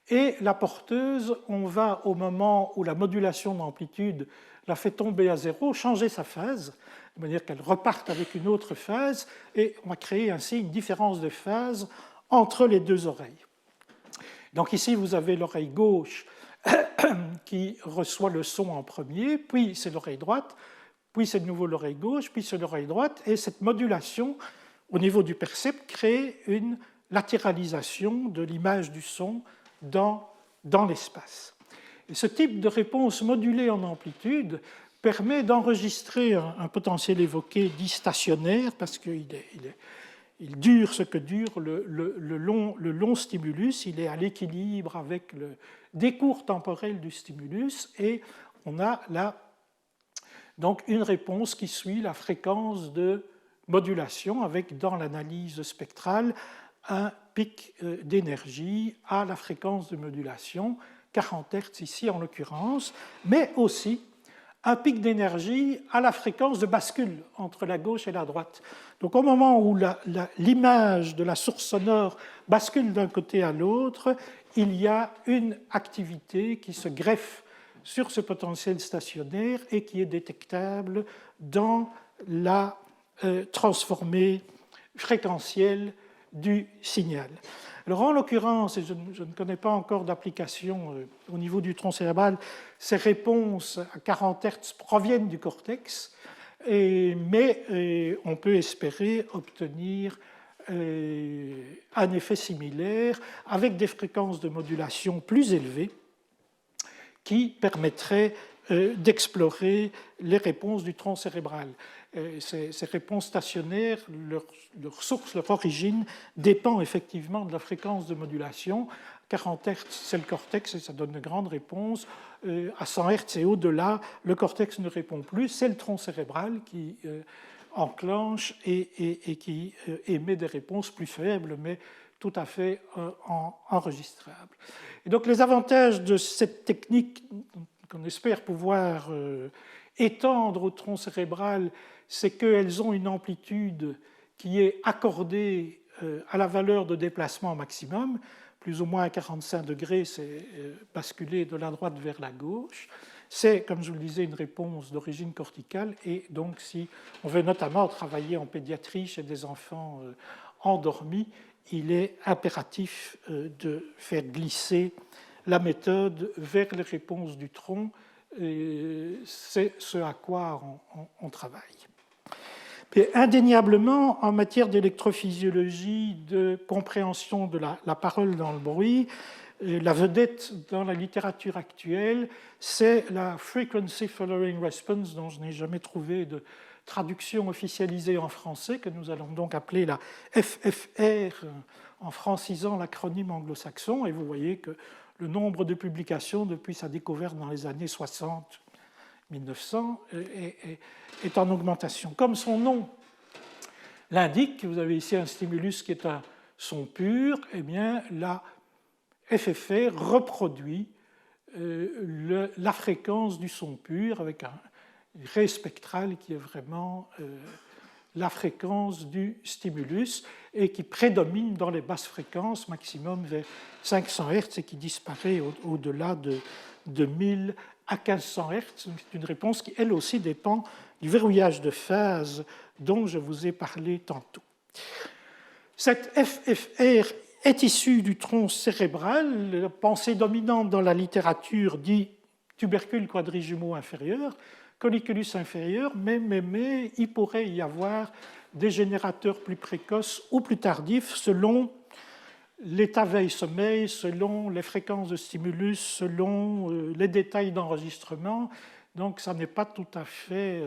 et la porteuse, on va, au moment où la modulation d'amplitude la fait tomber à zéro, changer sa phase, de manière qu'elle reparte avec une autre phase, et on va créer ainsi une différence de phase entre les deux oreilles. Donc ici, vous avez l'oreille gauche qui reçoit le son en premier, puis c'est l'oreille droite, puis c'est de nouveau l'oreille gauche, puis c'est l'oreille droite, et cette modulation au niveau du percept crée une latéralisation de l'image du son dans l'espace. Et ce type de réponse modulée en amplitude permet d'enregistrer un potentiel évoqué dit stationnaire, parce qu'il il dure ce que dure le long stimulus, il est à l'équilibre avec le décours temporel du stimulus, et on a là donc une réponse qui suit la fréquence de modulation, avec dans l'analyse spectrale un pic d'énergie à la fréquence de modulation, 40 Hz ici en l'occurrence, mais aussi un pic d'énergie à la fréquence de bascule entre la gauche et la droite. Donc au moment où l'image de la source sonore bascule d'un côté à l'autre, il y a une activité qui se greffe sur ce potentiel stationnaire et qui est détectable dans la transformée fréquentielle du signal. Alors en l'occurrence, et je ne connais pas encore d'application au niveau du tronc cérébral, ces réponses à 40 Hz proviennent du cortex, mais on peut espérer obtenir un effet similaire avec des fréquences de modulation plus élevées qui permettraient d'explorer les réponses du tronc cérébral. Ces réponses stationnaires, leur source, leur origine dépend effectivement de la fréquence de modulation. 40 Hz, c'est le cortex et ça donne de grandes réponses. À 100 Hz et au-delà, le cortex ne répond plus. C'est le tronc cérébral qui enclenche et qui émet des réponses plus faibles, mais tout à fait enregistrables. Et donc les avantages de cette technique qu'on espère pouvoir étendre au tronc cérébral, c'est qu'elles ont une amplitude qui est accordée à la valeur de déplacement maximum. Plus ou moins à 45 degrés, c'est basculer de la droite vers la gauche. C'est, comme je vous le disais, une réponse d'origine corticale. Et donc, si on veut notamment travailler en pédiatrie chez des enfants endormis, il est impératif de faire glisser la méthode vers les réponses du tronc. C'est ce à quoi on travaille. Et indéniablement, en matière d'électrophysiologie, de compréhension de la parole dans le bruit, la vedette dans la littérature actuelle, c'est la Frequency Following Response, dont je n'ai jamais trouvé de traduction officialisée en français, que nous allons donc appeler la FFR, en francisant l'acronyme anglo-saxon. Et vous voyez que le nombre de publications depuis sa découverte dans les années 60, 1900 est en augmentation. Comme son nom l'indique, vous avez ici un stimulus qui est un son pur, eh bien la FFR reproduit la fréquence du son pur avec un ray spectral qui est vraiment la fréquence du stimulus et qui prédomine dans les basses fréquences, maximum vers 500 Hz et qui disparaît au-delà de 1000 à 1500 Hz. C'est une réponse qui, elle aussi, dépend du verrouillage de phase dont je vous ai parlé tantôt. Cette FFR est issue du tronc cérébral. La pensée dominante dans la littérature dit tubercule quadrijumeau inférieur, colliculus inférieur, mais il pourrait y avoir des générateurs plus précoces ou plus tardifs selon l'état veille-sommeil, selon les fréquences de stimulus, selon les détails d'enregistrement. Donc ça n'est pas tout à fait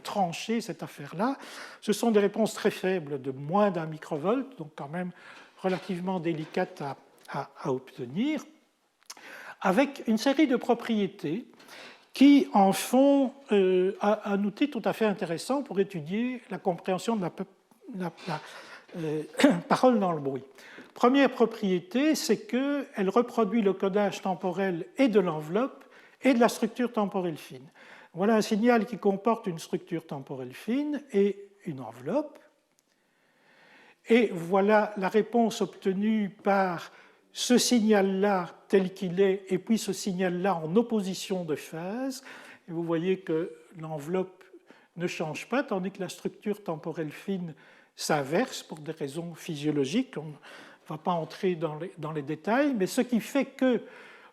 tranché, cette affaire-là. Ce sont des réponses très faibles de moins d'1 microvolt, donc quand même relativement délicates à obtenir, avec une série de propriétés qui en font un outil tout à fait intéressant pour étudier la compréhension de la parole dans le bruit. Première propriété, c'est qu'elle reproduit le codage temporel et de l'enveloppe et de la structure temporelle fine. Voilà un signal qui comporte une structure temporelle fine et une enveloppe. Et voilà la réponse obtenue par ce signal-là tel qu'il est, et puis ce signal-là en opposition de phase. Et vous voyez que l'enveloppe ne change pas, tandis que la structure temporelle fine s'inverse pour des raisons physiologiques. On ne va pas entrer dans les détails, mais ce qui fait que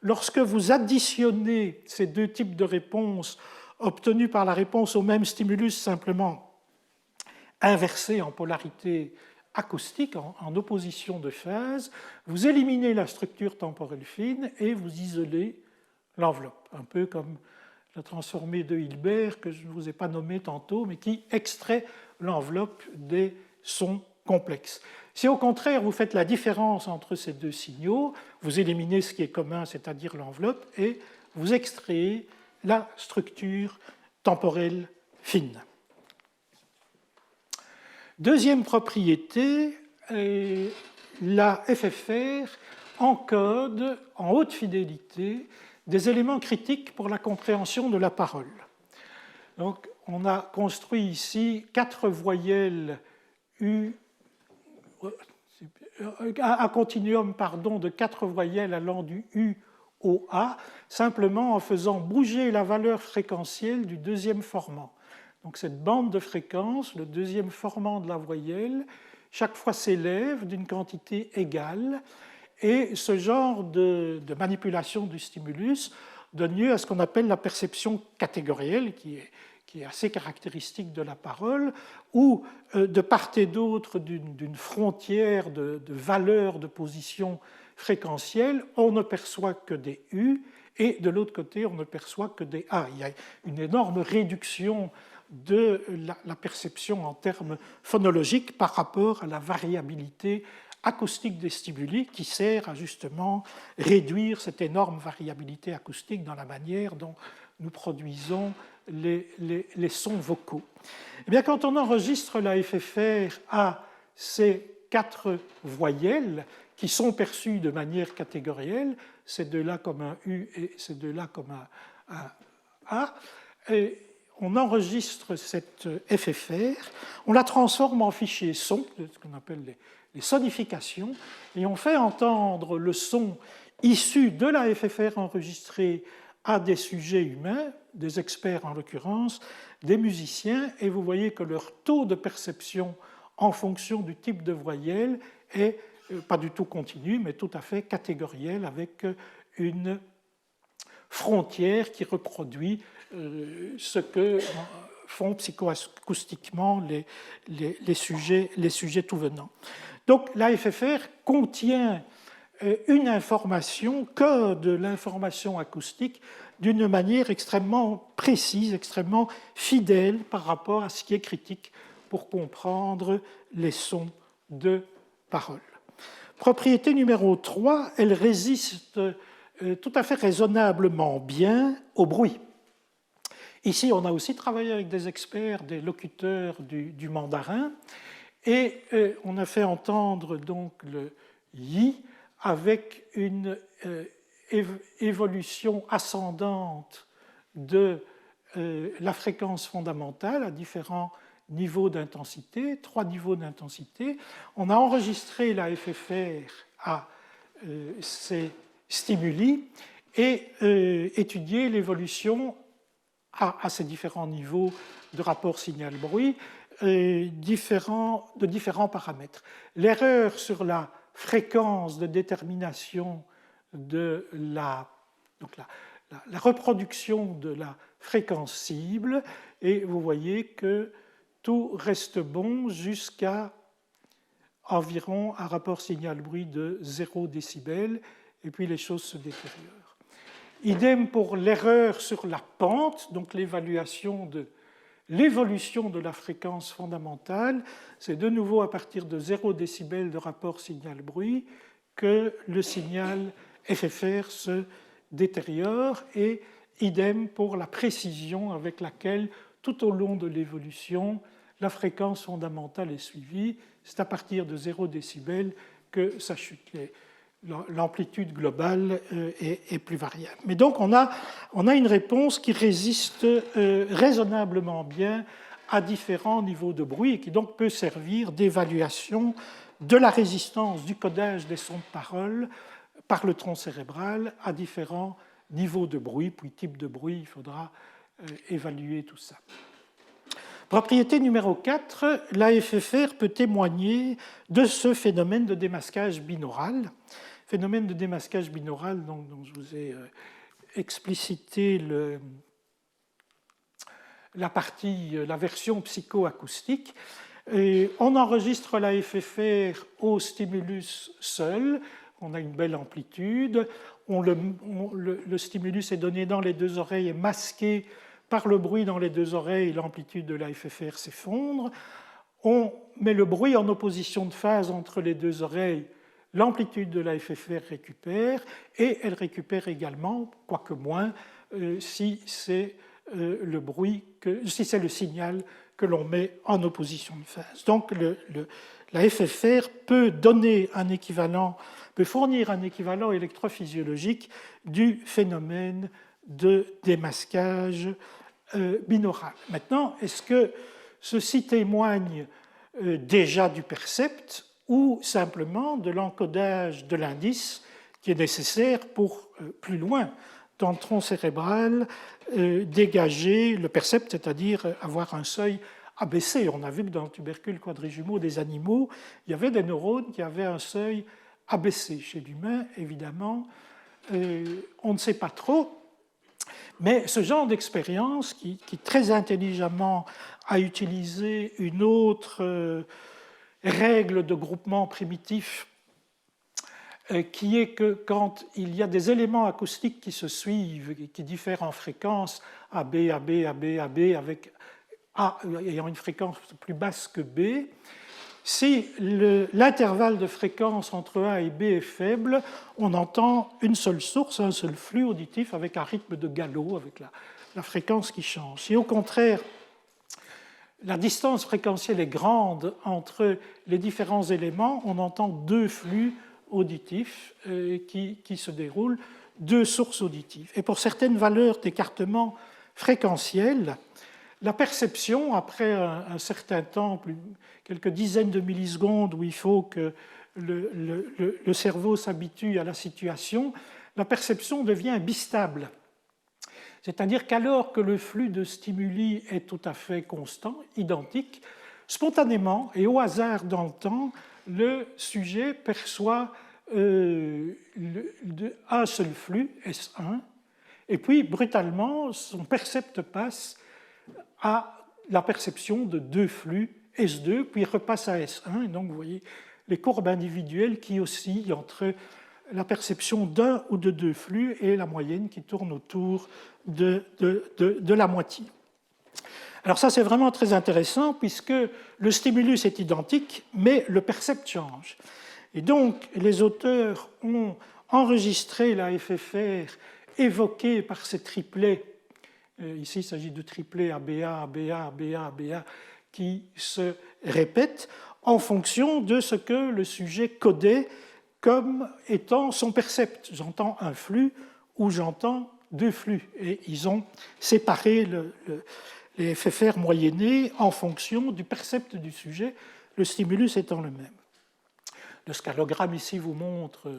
lorsque vous additionnez ces deux types de réponses obtenues par la réponse au même stimulus simplement inversée en polarité acoustique, en opposition de phase, vous éliminez la structure temporelle fine et vous isolez l'enveloppe, un peu comme la transformée de Hilbert que je ne vous ai pas nommée tantôt, mais qui extrait l'enveloppe des sons complexes. Si au contraire vous faites la différence entre ces deux signaux, vous éliminez ce qui est commun, c'est-à-dire l'enveloppe, et vous extrayez la structure temporelle fine. Deuxième propriété, la FFR encode en haute fidélité des éléments critiques pour la compréhension de la parole. Donc, on a construit ici 4 voyelles U, un continuum de 4 voyelles allant du U au A, simplement en faisant bouger la valeur fréquentielle du deuxième formant. Donc cette bande de fréquence, le deuxième formant de la voyelle, chaque fois s'élève d'une quantité égale, et ce genre de manipulation du stimulus donne lieu à ce qu'on appelle la perception catégorielle, qui est assez caractéristique de la parole, où de part et d'autre d'une frontière de valeurs de position fréquentielle, on ne perçoit que des U, et de l'autre côté, on ne perçoit que des A. Il y a une énorme réduction de la perception en termes phonologiques par rapport à la variabilité acoustique des stimuli qui sert à justement réduire cette énorme variabilité acoustique dans la manière dont nous produisons les sons vocaux. Eh bien, quand on enregistre la FFR à ces 4 voyelles qui sont perçues de manière catégorielle, ces deux-là comme un U et ces deux-là comme un A, et on enregistre cette FFR, on la transforme en fichier son, ce qu'on appelle les sonifications, et on fait entendre le son issu de la FFR enregistrée à des sujets humains, des experts en l'occurrence, des musiciens, et vous voyez que leur taux de perception en fonction du type de voyelle est pas du tout continu, mais tout à fait catégoriel, avec une frontière qui reproduit ce que font psychoacoustiquement les sujets tout venants. Donc la FFR contient une information, code l'information acoustique d'une manière extrêmement précise, extrêmement fidèle par rapport à ce qui est critique pour comprendre les sons de parole. Propriété numéro 3, elle résiste tout à fait raisonnablement bien au bruit. Ici, on a aussi travaillé avec des experts, des locuteurs du mandarin, et on a fait entendre donc le yi avec une évolution ascendante de la fréquence fondamentale à différents niveaux d'intensité, 3 niveaux d'intensité. On a enregistré la FFR à ces stimuli et étudié l'évolution à ces différents niveaux de rapport signal-bruit de différents paramètres. L'erreur sur la fréquence de détermination de la reproduction de la fréquence cible, et vous voyez que tout reste bon jusqu'à environ un rapport signal-bruit de 0 décibel, et puis les choses se détériorent. Idem pour l'erreur sur la pente, donc l'évaluation de l'évolution de la fréquence fondamentale, c'est de nouveau à partir de 0 décibel de rapport signal-bruit que le signal FFR se détériore, et idem pour la précision avec laquelle, tout au long de l'évolution, la fréquence fondamentale est suivie. C'est à partir de 0 décibel que ça chute. L'amplitude globale est plus variable. Mais donc on a une réponse qui résiste raisonnablement bien à différents niveaux de bruit et qui donc peut servir d'évaluation de la résistance du codage des sons de parole par le tronc cérébral à différents niveaux de bruit, puis type de bruit, il faudra évaluer tout ça. Propriété numéro 4, la FFR peut témoigner de ce phénomène de démasquage binaural. Phénomène de démasquage binaural dont je vous ai explicité la version psychoacoustique. Et on enregistre la FFR au stimulus seul, on a une belle amplitude, le stimulus est donné dans les 2 oreilles et masqué par le bruit dans les 2 oreilles, l'amplitude de la FFR s'effondre. On met le bruit en opposition de phase entre les 2 oreilles, l'amplitude de la FFR récupère, et elle récupère également, quoique moins, si c'est si c'est le signal que l'on met en opposition de phase. Donc la FFR peut fournir un équivalent électrophysiologique du phénomène de démasquage binaural. Maintenant, est-ce que ceci témoigne déjà du percept ou simplement de l'encodage de l'indice qui est nécessaire pour plus loin dans le tronc cérébral dégager le percept, c'est-à-dire avoir un seuil abaissé. On a vu que dans le tubercule quadrijumeau des animaux, il y avait des neurones qui avaient un seuil abaissé. Chez l'humain, évidemment, on ne sait pas trop. Mais ce genre d'expérience, qui très intelligemment a utilisé une autre règle de groupement primitif, qui est que quand il y a des éléments acoustiques qui se suivent et qui diffèrent en fréquence, AB, AB, AB, AB, avec A ayant une fréquence plus basse que B, si l'intervalle de fréquence entre A et B est faible, on entend une seule source, un seul flux auditif avec un rythme de galop, avec la fréquence qui change. Si au contraire, la distance fréquentielle est grande entre les différents éléments, on entend deux flux auditifs qui se déroulent, deux sources auditives. Et pour certaines valeurs d'écartement fréquentiel, la perception, après un certain temps, quelques dizaines de millisecondes où il faut que le cerveau s'habitue à la situation, la perception devient bistable. C'est-à-dire qu'alors que le flux de stimuli est tout à fait constant, identique, spontanément et au hasard dans le temps, le sujet perçoit un seul flux, S1, et puis brutalement, son percept passe à la perception de deux flux, S2, puis repasse à S1, et donc vous voyez les courbes individuelles qui oscillent entre la perception d'un ou de deux flux et la moyenne qui tourne autour de la moitié. Alors ça, c'est vraiment très intéressant puisque le stimulus est identique, mais le percept change. Et donc, les auteurs ont enregistré la FFR évoquée par ces triplets. Ici, il s'agit de triplets ABA, ABA, ABA, ABA qui se répètent en fonction de ce que le sujet codait comme étant son percept. J'entends un flux ou j'entends deux flux. Et ils ont séparé les FFR moyennés en fonction du percept du sujet, le stimulus étant le même. Le scalogramme ici vous montre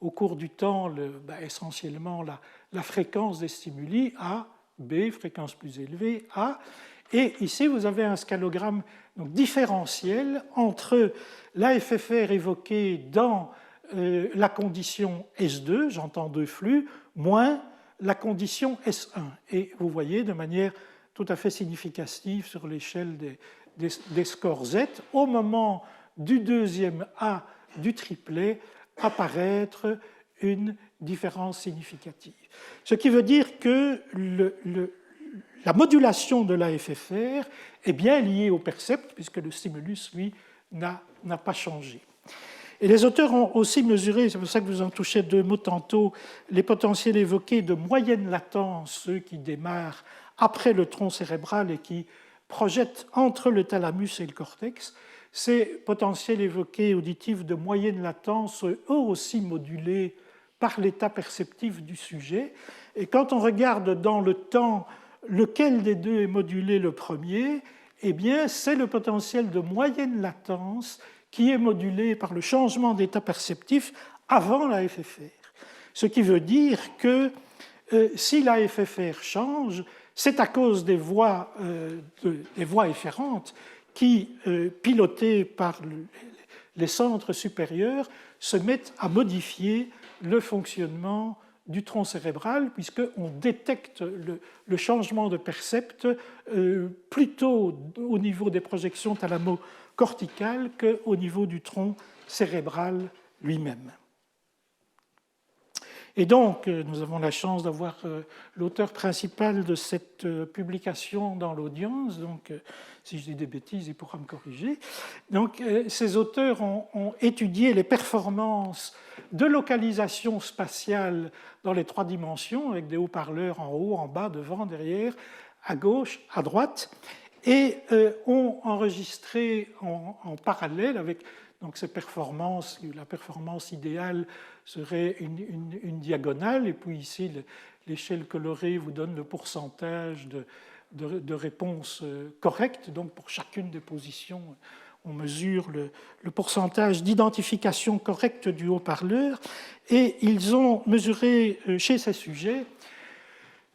au cours du temps essentiellement la fréquence des stimuli A, B, fréquence plus élevée, A. Et ici, vous avez un scalogramme donc, différentiel entre la FFR évoquée dans la condition S2, j'entends deux flux, moins la condition S1. Et vous voyez de manière tout à fait significative sur l'échelle des scores Z, au moment du deuxième A du triplet, apparaître une différence significative. Ce qui veut dire que la modulation de la FFR est bien liée au percept, puisque le stimulus, lui, n'a pas changé. Et les auteurs ont aussi mesuré, c'est pour ça que vous en touchez deux mots tantôt, les potentiels évoqués de moyenne latence, ceux qui démarrent après le tronc cérébral et qui projettent entre le thalamus et le cortex. Ces potentiels évoqués auditifs de moyenne latence, eux aussi modulés par l'état perceptif du sujet. Et quand on regarde dans le temps lequel des deux est modulé le premier, eh bien, c'est le potentiel de moyenne latence qui est modulé par le changement d'état perceptif avant la FFR. Ce qui veut dire que si la FFR change, c'est à cause des voies efférentes qui, pilotées par les centres supérieurs, se mettent à modifier le fonctionnement du tronc cérébral, puisqu'on détecte le changement de percept plutôt au niveau des projections thalamo-corticales qu'au niveau du tronc cérébral lui-même. Et donc, nous avons la chance d'avoir l'auteur principal de cette publication dans l'audience. Donc, si je dis des bêtises, il pourra me corriger. Donc, ces auteurs ont étudié les performances de localisation spatiale dans les trois dimensions, avec des haut-parleurs en haut, en bas, devant, derrière, à gauche, à droite, et ont enregistré en parallèle avec donc ces performances. La performance idéale serait une diagonale, et puis ici, l'échelle colorée vous donne le pourcentage de réponses correctes. Donc, pour chacune des positions, on mesure le pourcentage d'identification correcte du haut-parleur, et ils ont mesuré chez ces sujets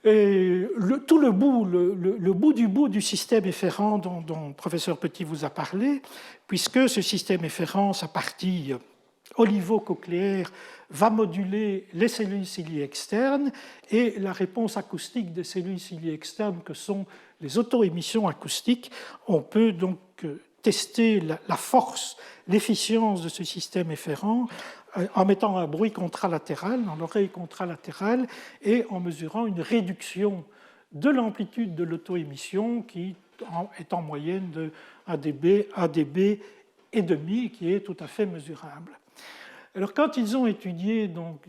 Et tout le bout du bout du système efférent dont le professeur Petit vous a parlé, puisque ce système efférent, sa partie olivo-cochléaire, va moduler les cellules ciliées externes et la réponse acoustique des cellules ciliées externes que sont les auto-émissions acoustiques. On peut donc tester la force, l'efficience de ce système efférent en mettant un bruit contralatéral dans l'oreille contralatérale et en mesurant une réduction de l'amplitude de l'auto-émission qui est en moyenne de 1 dB et demi, qui est tout à fait mesurable. Alors quand ils ont étudié donc,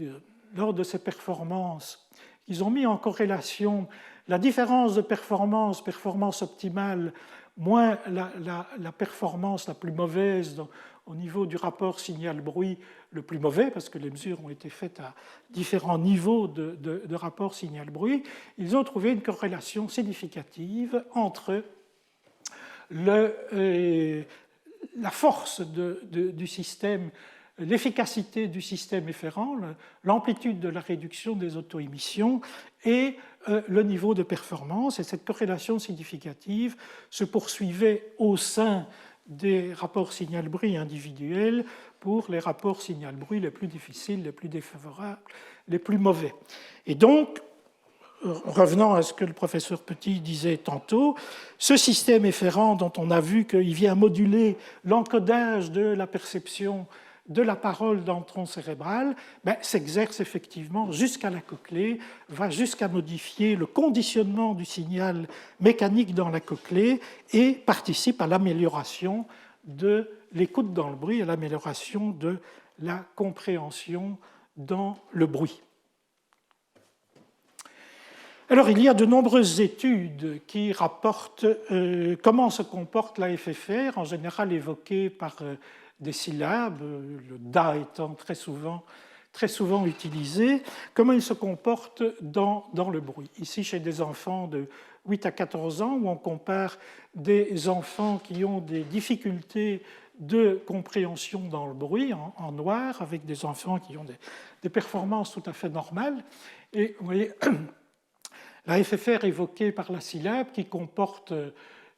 lors de ces performances, ils ont mis en corrélation la différence de performance optimale, moins la performance la plus mauvaise au niveau du rapport signal-bruit le plus mauvais, parce que les mesures ont été faites à différents niveaux de rapport signal-bruit, ils ont trouvé une corrélation significative entre la force du système, l'efficacité du système efférent, l'amplitude de la réduction des auto-émissions et le niveau de performance. Et cette corrélation significative se poursuivait au sein des rapports signal-bruit individuels pour les rapports signal-bruit les plus difficiles, les plus défavorables, les plus mauvais. Et donc, revenant à ce que le professeur Petit disait tantôt, ce système efférent dont on a vu qu'il vient moduler l'encodage de la perception de la parole dans le tronc cérébral, s'exerce effectivement jusqu'à la cochlée, va jusqu'à modifier le conditionnement du signal mécanique dans la cochlée et participe à l'amélioration de l'écoute dans le bruit, à l'amélioration de la compréhension dans le bruit. Alors, il y a de nombreuses études qui rapportent comment se comporte la FFR, en général évoquée par des syllabes, le da étant très souvent utilisé, comment il se comporte dans le bruit. Ici, chez des enfants de 8 à 14 ans, où on compare des enfants qui ont des difficultés de compréhension dans le bruit, en noir, avec des enfants qui ont des performances tout à fait normales. Et vous voyez, la FFR évoquée par la syllabe qui comporte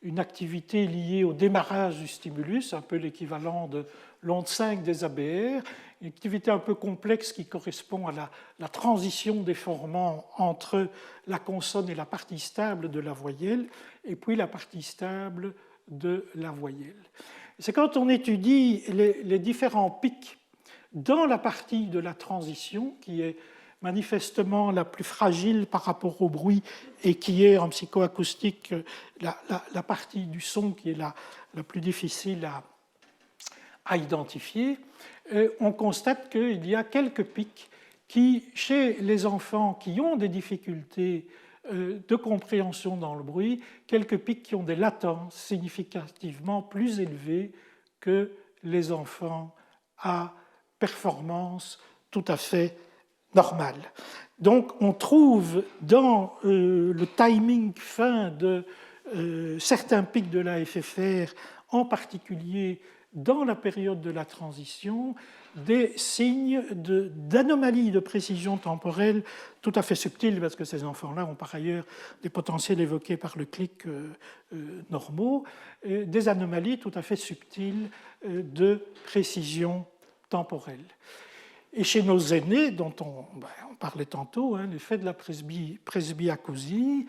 une activité liée au démarrage du stimulus, un peu l'équivalent de l'onde 5 des ABR, une activité un peu complexe qui correspond à la transition déformant entre la consonne et la partie stable de la voyelle, et puis la partie stable de la voyelle. C'est quand on étudie les différents pics dans la partie de la transition, qui est manifestement la plus fragile par rapport au bruit et qui est en psychoacoustique la partie du son qui est la plus difficile à identifier, on constate qu'il y a quelques pics qui, chez les enfants qui ont des difficultés de compréhension dans le bruit, quelques pics qui ont des latences significativement plus élevées que les enfants à performance tout à fait normale. Donc on trouve dans le timing fin de certains pics de la FFR, en particulier dans la période de la transition, des signes d'anomalies de précision temporelle tout à fait subtiles, parce que ces enfants-là ont par ailleurs des potentiels évoqués par le clic normaux, des anomalies tout à fait subtiles de précision temporelle. Et chez nos aînés, dont on parlait tantôt, l'effet de la presbyacousie,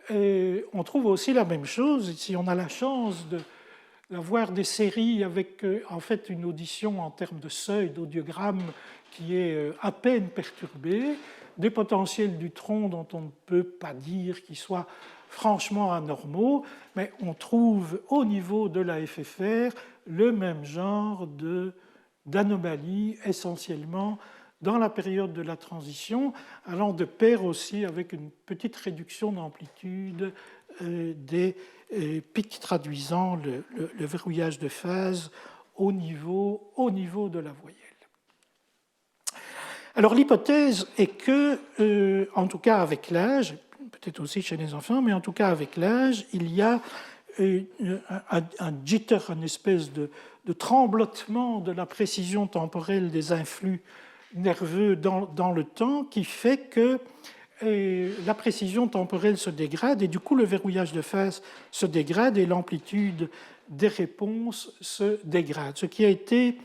on trouve aussi la même chose. Si on a la chance d'avoir des séries avec en fait une audition en termes de seuil d'audiogramme qui est à peine perturbée, des potentiels du tronc dont on ne peut pas dire qu'ils soient franchement anormaux, mais on trouve au niveau de la FFR le même genre d'anomalies essentiellement dans la période de la transition, allant de pair aussi avec une petite réduction d'amplitude des pics traduisant le verrouillage de phase au niveau de la voyelle. Alors l'hypothèse est que, en tout cas avec l'âge, peut-être aussi chez les enfants, mais en tout cas avec l'âge, il y a un jitter, une espèce de tremblotement de la précision temporelle des influx nerveux dans le temps qui fait que et la précision temporelle se dégrade, et du coup le verrouillage de phase se dégrade et l'amplitude des réponses se dégrade. Ce qui a été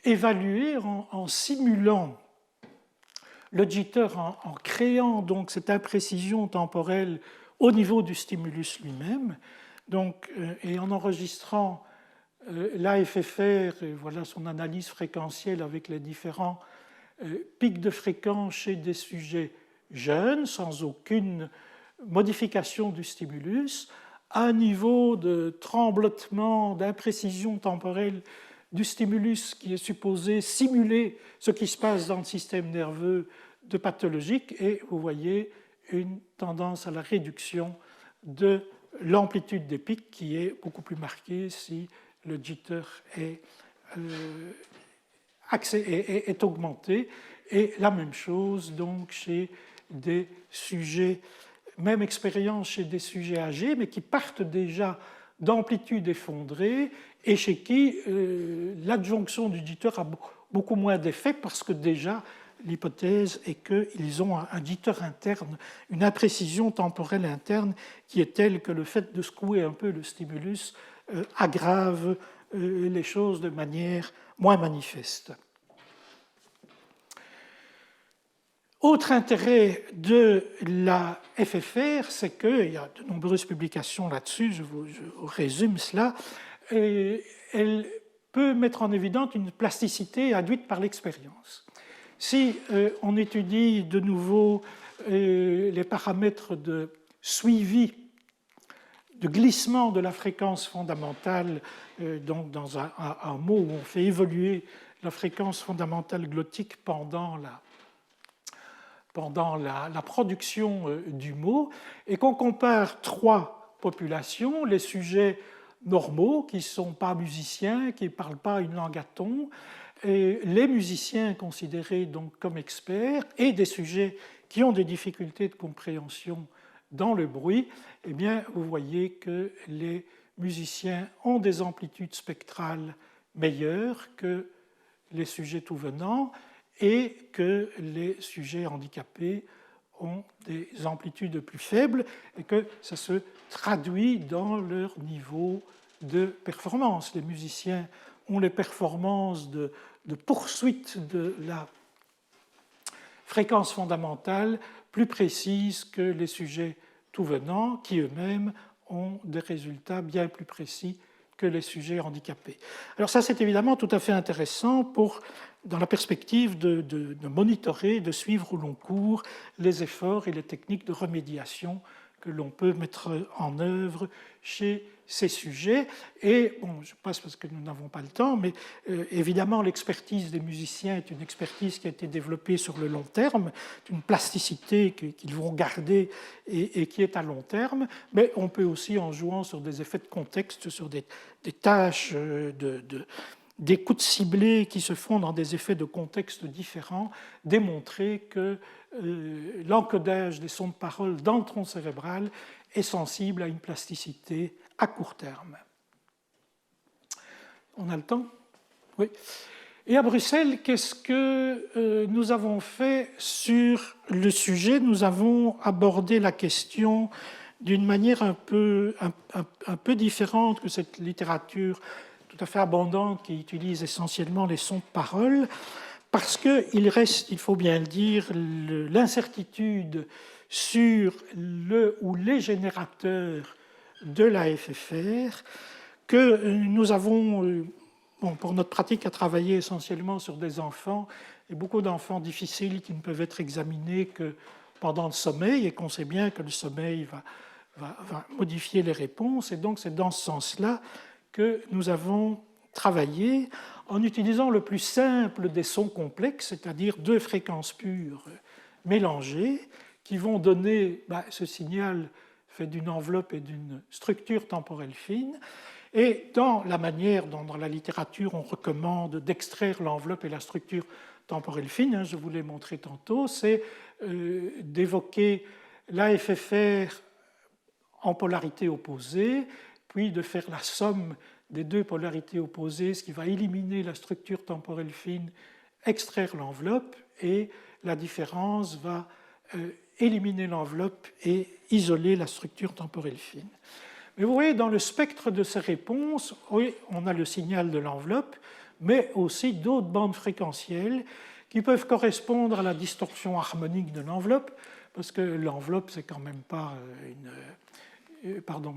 évalué en simulant le jitter, en créant donc cette imprécision temporelle au niveau du stimulus lui-même, et en enregistrant l'AFFR, et voilà son analyse fréquentielle avec les différents pics de fréquence chez des sujets jeunes, sans aucune modification du stimulus, à un niveau de tremblotement, d'imprécision temporelle du stimulus qui est supposé simuler ce qui se passe dans le système nerveux de pathologique, et vous voyez une tendance à la réduction de l'amplitude des pics qui est beaucoup plus marquée si le jitter est augmenté. Et la même chose donc chez des sujets, même expérience chez des sujets âgés, mais qui partent déjà d'amplitude effondrée et chez qui l'adjonction du jitter a beaucoup moins d'effet parce que déjà l'hypothèse est qu'ils ont un jitter interne, une imprécision temporelle interne qui est telle que le fait de secouer un peu le stimulus aggrave les choses de manière moins manifeste. Autre intérêt de la FFR, c'est qu'il y a de nombreuses publications là-dessus, je vous résume cela, et elle peut mettre en évidence une plasticité induite par l'expérience. Si on étudie de nouveau les paramètres de suivi, de glissement de la fréquence fondamentale, donc dans un mot où on fait évoluer la fréquence fondamentale glottique pendant la production du mot, et qu'on compare trois populations, les sujets normaux qui ne sont pas musiciens, qui ne parlent pas une langue à ton, et les musiciens considérés donc comme experts, et des sujets qui ont des difficultés de compréhension dans le bruit, eh bien, vous voyez que les musiciens ont des amplitudes spectrales meilleures que les sujets tout venants, et que les sujets handicapés ont des amplitudes plus faibles, et que ça se traduit dans leur niveau de performance. Les musiciens ont les performances de poursuite de la fréquence fondamentale plus précises que les sujets tout venants, qui eux-mêmes ont des résultats bien plus précis que les sujets handicapés. Alors ça, c'est évidemment tout à fait intéressant dans la perspective de monitorer, de suivre au long cours les efforts et les techniques de remédiation que l'on peut mettre en œuvre chez ces sujets. Et bon, je passe parce que nous n'avons pas le temps, mais évidemment l'expertise des musiciens est une expertise qui a été développée sur le long terme, une plasticité qu'ils vont garder et qui est à long terme, mais on peut aussi, en jouant sur des effets de contexte, sur des tâches d'écoute ciblée qui se font dans des effets de contexte différents, démontrer que l'encodage des sons de parole dans le tronc cérébral est sensible à une plasticité à court terme. On a le temps ? Oui. Et à Bruxelles, qu'est-ce que nous avons fait sur le sujet ? Nous avons abordé la question d'une manière un peu différente que cette littérature tout à fait abondante qui utilise essentiellement les sons de parole, parce qu'il reste, il faut bien le dire, l'incertitude sur le ou les générateurs de la FFR, que nous avons, pour notre pratique, à travailler essentiellement sur des enfants, et beaucoup d'enfants difficiles qui ne peuvent être examinés que pendant le sommeil, et qu'on sait bien que le sommeil va modifier les réponses, et donc c'est dans ce sens-là que nous avons travaillé en utilisant le plus simple des sons complexes, c'est-à-dire deux fréquences pures mélangées, qui vont donner ce signal fait d'une enveloppe et d'une structure temporelle fine. Et dans la manière dont dans la littérature on recommande d'extraire l'enveloppe et la structure temporelle fine, je vous l'ai montré tantôt, c'est d'évoquer la FFR en polarité opposée, puis de faire la somme des deux polarités opposées, ce qui va éliminer la structure temporelle fine, extraire l'enveloppe, et la différence va éliminer l'enveloppe et isoler la structure temporelle fine. Mais vous voyez, dans le spectre de ces réponses, oui, on a le signal de l'enveloppe, mais aussi d'autres bandes fréquentielles qui peuvent correspondre à la distorsion harmonique de l'enveloppe, parce que l'enveloppe, c'est quand même pas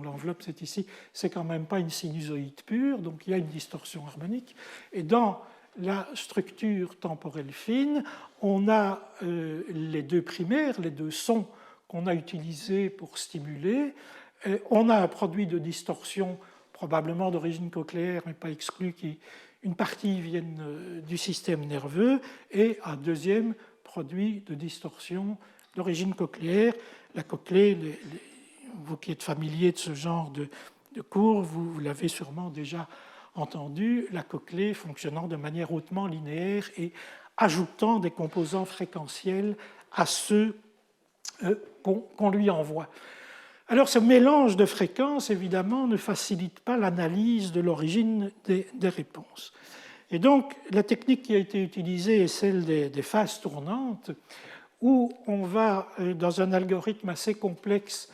l'enveloppe, c'est ici, c'est quand même pas une sinusoïde pure, donc il y a une distorsion harmonique. Et dans la structure temporelle fine, on a les deux primaires, les deux sons qu'on a utilisés pour stimuler. On a un produit de distorsion probablement d'origine cochléaire, mais pas exclu, qui une partie vienne du système nerveux, et un deuxième produit de distorsion d'origine cochléaire. La cochlée, vous qui êtes familier de ce genre de cours, vous l'avez sûrement déjà entendu, la cochlée fonctionnant de manière hautement linéaire et ajoutant des composants fréquentiels à ceux qu'on lui envoie. Alors ce mélange de fréquences, évidemment, ne facilite pas l'analyse de l'origine des réponses. Et donc la technique qui a été utilisée est celle des phases tournantes, où on va, dans un algorithme assez complexe,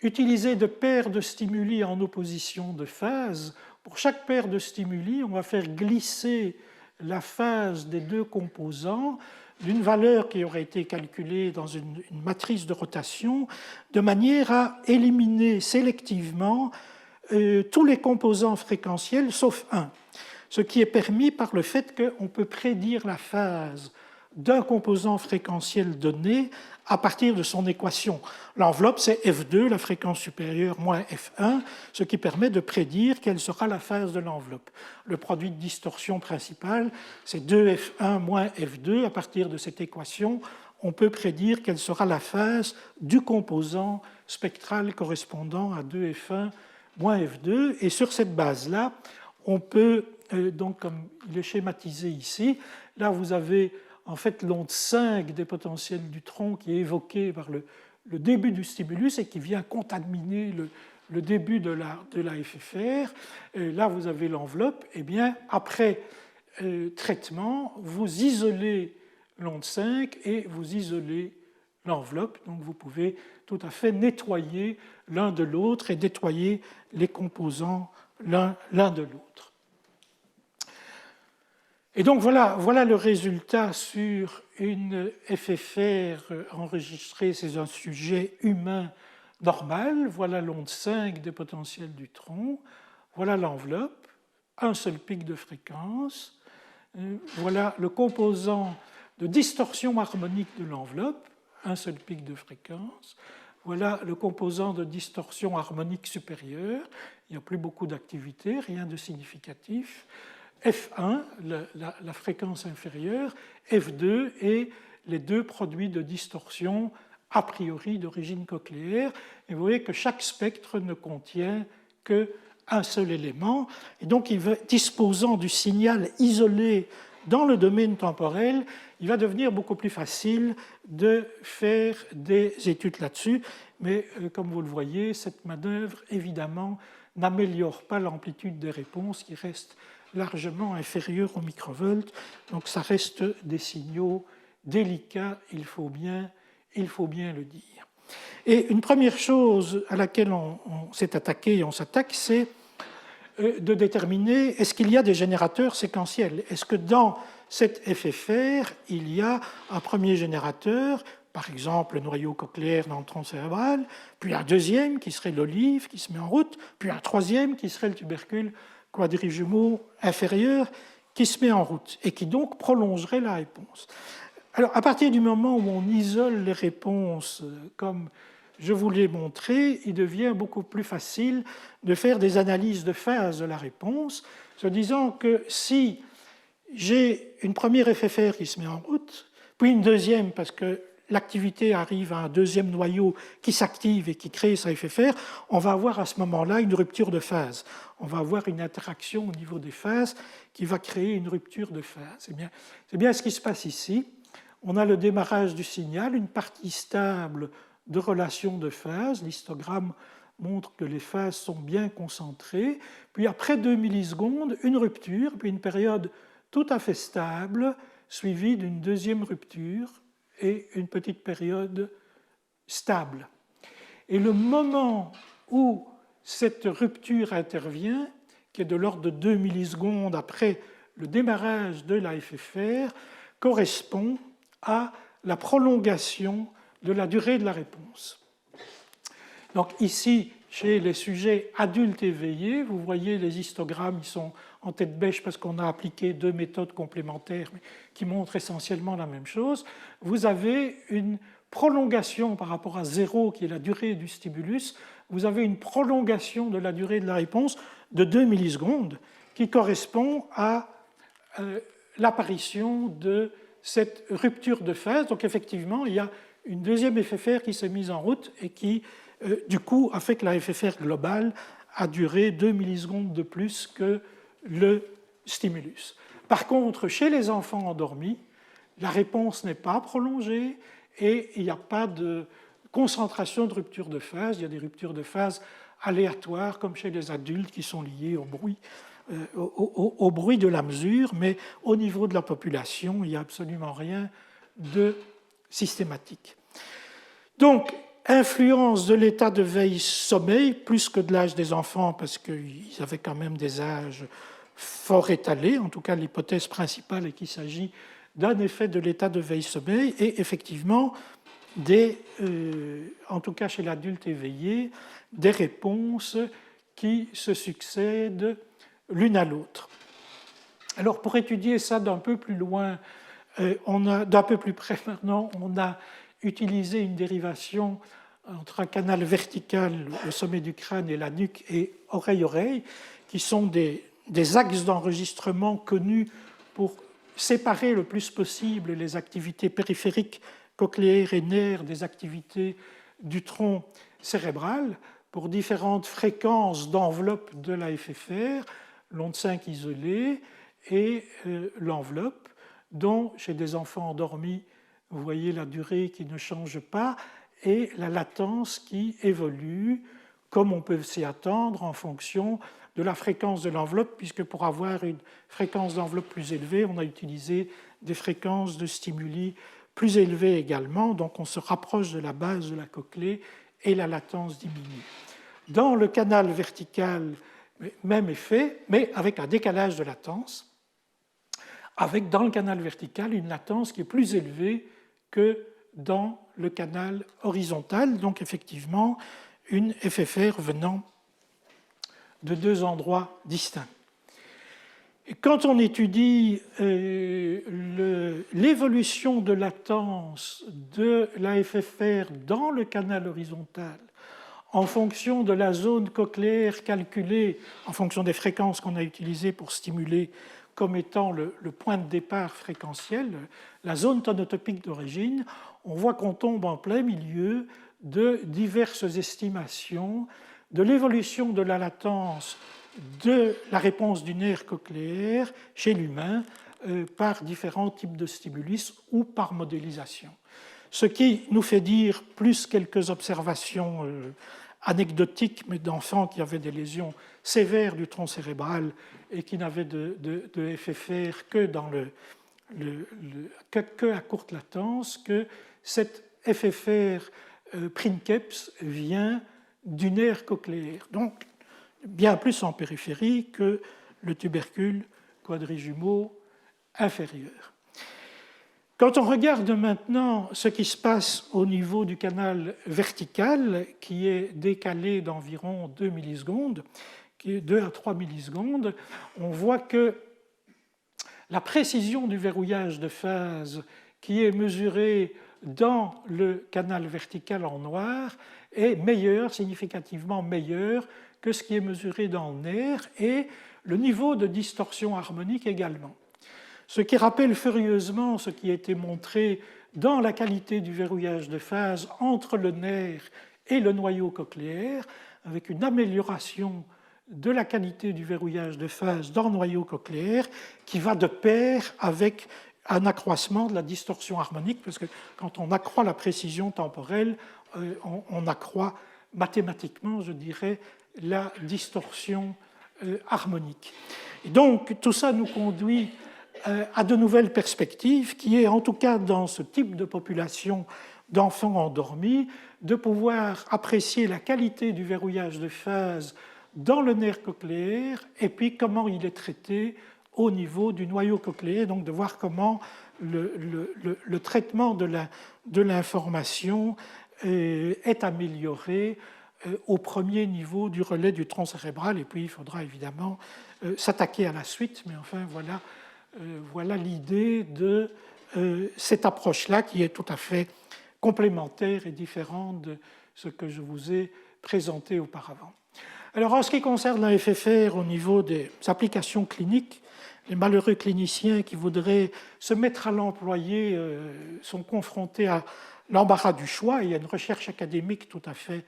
utiliser de paires de stimuli en opposition de phases. Pour chaque paire de stimuli, on va faire glisser la phase des deux composants d'une valeur qui aurait été calculée dans une matrice de rotation, de manière à éliminer sélectivement tous les composants fréquentiels sauf un, ce qui est permis par le fait qu'on peut prédire la phase d'un composant fréquentiel donné à partir de son équation. L'enveloppe, c'est F2, la fréquence supérieure, moins F1, ce qui permet de prédire quelle sera la phase de l'enveloppe. Le produit de distorsion principal, c'est 2F1 moins F2. À partir de cette équation, on peut prédire quelle sera la phase du composant spectral correspondant à 2F1 moins F2. Et sur cette base-là, on peut, donc comme il est schématisé ici, là vous avez en fait l'onde 5 des potentiels du tronc qui est évoquée par le début du stimulus et qui vient contaminer le début de la FFR. Et là, vous avez l'enveloppe. Et bien, après traitement, vous isolez l'onde 5 et vous isolez l'enveloppe. Donc, vous pouvez tout à fait nettoyer l'un de l'autre et nettoyer les composants l'un de l'autre. Et donc voilà le résultat sur une FFR enregistrée c'est un sujet humain normal. Voilà l'onde 5 des potentiels du tronc. Voilà l'enveloppe, un seul pic de fréquence. Voilà le composant de distorsion harmonique de l'enveloppe, un seul pic de fréquence. Voilà le composant de distorsion harmonique supérieure. Il n'y a plus beaucoup d'activité, rien de significatif. F1, la fréquence inférieure, F2 et les deux produits de distorsion a priori d'origine cochléaire. Et vous voyez que chaque spectre ne contient qu'un seul élément. Et donc, disposant du signal isolé dans le domaine temporel, il va devenir beaucoup plus facile de faire des études là-dessus. Mais comme vous le voyez, cette manœuvre, évidemment, n'améliore pas l'amplitude des réponses qui restent largement inférieur au microvolt. Donc ça reste des signaux délicats, il faut bien le dire. Et une première chose à laquelle on s'est attaqué et on s'attaque, c'est de déterminer est-ce qu'il y a des générateurs séquentiels. Est-ce que dans cette FFR, il y a un premier générateur, par exemple le noyau cochléaire dans le tronc cérébral, puis un deuxième qui serait l'olive qui se met en route, puis un troisième qui serait le tubercule quadrijumeau inférieur qui se met en route et qui donc prolongerait la réponse. Alors, à partir du moment où on isole les réponses comme je vous l'ai montré, il devient beaucoup plus facile de faire des analyses de phase de la réponse, se disant que si j'ai une première FFR qui se met en route, puis une deuxième parce que l'activité arrive à un deuxième noyau qui s'active et qui crée sa FFR, on va avoir à ce moment-là une rupture de phase. On va avoir une interaction au niveau des phases qui va créer une rupture de phase. C'est bien ce qui se passe ici. On a le démarrage du signal, une partie stable de relation de phase. L'histogramme montre que les phases sont bien concentrées. Puis après 2 millisecondes, une rupture, puis une période tout à fait stable, suivie d'une deuxième rupture, et une petite période stable. Et le moment où cette rupture intervient, qui est de l'ordre de 2 millisecondes après le démarrage de la FFR, correspond à la prolongation de la durée de la réponse. Donc ici, chez les sujets adultes éveillés, vous voyez les histogrammes, ils sont en tête bêche parce qu'on a appliqué 2 méthodes complémentaires mais qui montrent essentiellement la même chose. Vous avez une prolongation par rapport à 0, qui est la durée du stimulus. Vous avez une prolongation de la durée de la réponse de 2 millisecondes qui correspond à l'apparition de cette rupture de phase. Donc effectivement, il y a une deuxième FFR qui s'est mise en route et qui, du coup, a fait que la FFR globale a duré 2 millisecondes de plus que le stimulus. Par contre, chez les enfants endormis, la réponse n'est pas prolongée et il n'y a pas de concentration de rupture de phase. Il y a des ruptures de phase aléatoires, comme chez les adultes, qui sont liées au bruit de la mesure, mais au niveau de la population, il n'y a absolument rien de systématique. Donc, influence de l'état de veille-sommeil, plus que de l'âge des enfants, parce qu'ils avaient quand même des âges fort étalés. En tout cas, l'hypothèse principale est qu'il s'agit d'un effet de l'état de veille-sommeil, et effectivement, en tout cas chez l'adulte éveillé, des réponses qui se succèdent l'une à l'autre. Alors, pour étudier ça d'un peu plus loin, d'un peu plus près maintenant, on a utilisé une dérivation entre un canal vertical, le sommet du crâne et la nuque, et oreille-oreille, qui sont des axes d'enregistrement connus pour séparer le plus possible les activités périphériques cochléaires et nerfs des activités du tronc cérébral pour différentes fréquences d'enveloppe de la FFR, l'onde 5 isolée et l'enveloppe, dont chez des enfants endormis, vous voyez la durée qui ne change pas et la latence qui évolue, comme on peut s'y attendre, en fonction de la fréquence de l'enveloppe, puisque pour avoir une fréquence d'enveloppe plus élevée, on a utilisé des fréquences de stimuli plus élevées également, donc on se rapproche de la base de la cochlée et la latence diminue. Dans le canal vertical, même effet, mais avec un décalage de latence, avec dans le canal vertical une latence qui est plus élevée que dans le canal horizontal, donc effectivement une FFR venant de deux endroits distincts. Et quand on étudie l'évolution de latence de la FFR dans le canal horizontal en fonction de la zone cochléaire calculée, en fonction des fréquences qu'on a utilisées pour stimuler comme étant le point de départ fréquentiel, la zone tonotopique d'origine, on voit qu'on tombe en plein milieu de diverses estimations de l'évolution de la latence de la réponse du nerf cochléaire chez l'humain par différents types de stimulus ou par modélisation. Ce qui nous fait dire, plus quelques observations anecdotiques, mais d'enfants qui avaient des lésions sévères du tronc cérébral et qui n'avaient de FFR que, que à courte latence, que cette FFR princeps vient du nerf cochléaire, donc bien plus en périphérie que le tubercule quadrijumeau inférieur. Quand on regarde maintenant ce qui se passe au niveau du canal vertical, qui est décalé d'environ 2 millisecondes, qui est 2 à 3 millisecondes, on voit que la précision du verrouillage de phase qui est mesurée dans le canal vertical en noir est meilleure, significativement meilleure que ce qui est mesuré dans le nerf, et le niveau de distorsion harmonique également. Ce qui rappelle furieusement ce qui a été montré dans la qualité du verrouillage de phase entre le nerf et le noyau cochléaire, avec une amélioration de la qualité du verrouillage de phase dans le noyau cochléaire qui va de pair avec un accroissement de la distorsion harmonique, parce que quand on accroît la précision temporelle, on accroît mathématiquement, je dirais, la distorsion harmonique. Et donc, tout ça nous conduit à de nouvelles perspectives, qui est en tout cas dans ce type de population d'enfants endormis, de pouvoir apprécier la qualité du verrouillage de phase dans le nerf cochléaire et puis comment il est traité au niveau du noyau cochléaire, donc de voir comment le traitement de l'information est amélioré au premier niveau du relais du tronc cérébral, et puis il faudra évidemment s'attaquer à la suite, mais enfin voilà l'idée de cette approche-là qui est tout à fait complémentaire et différente de ce que je vous ai présenté auparavant. Alors en ce qui concerne la FFR au niveau des applications cliniques, les malheureux cliniciens qui voudraient se mettre à l'employer sont confrontés à l'embarras du choix. Il y a une recherche académique tout à fait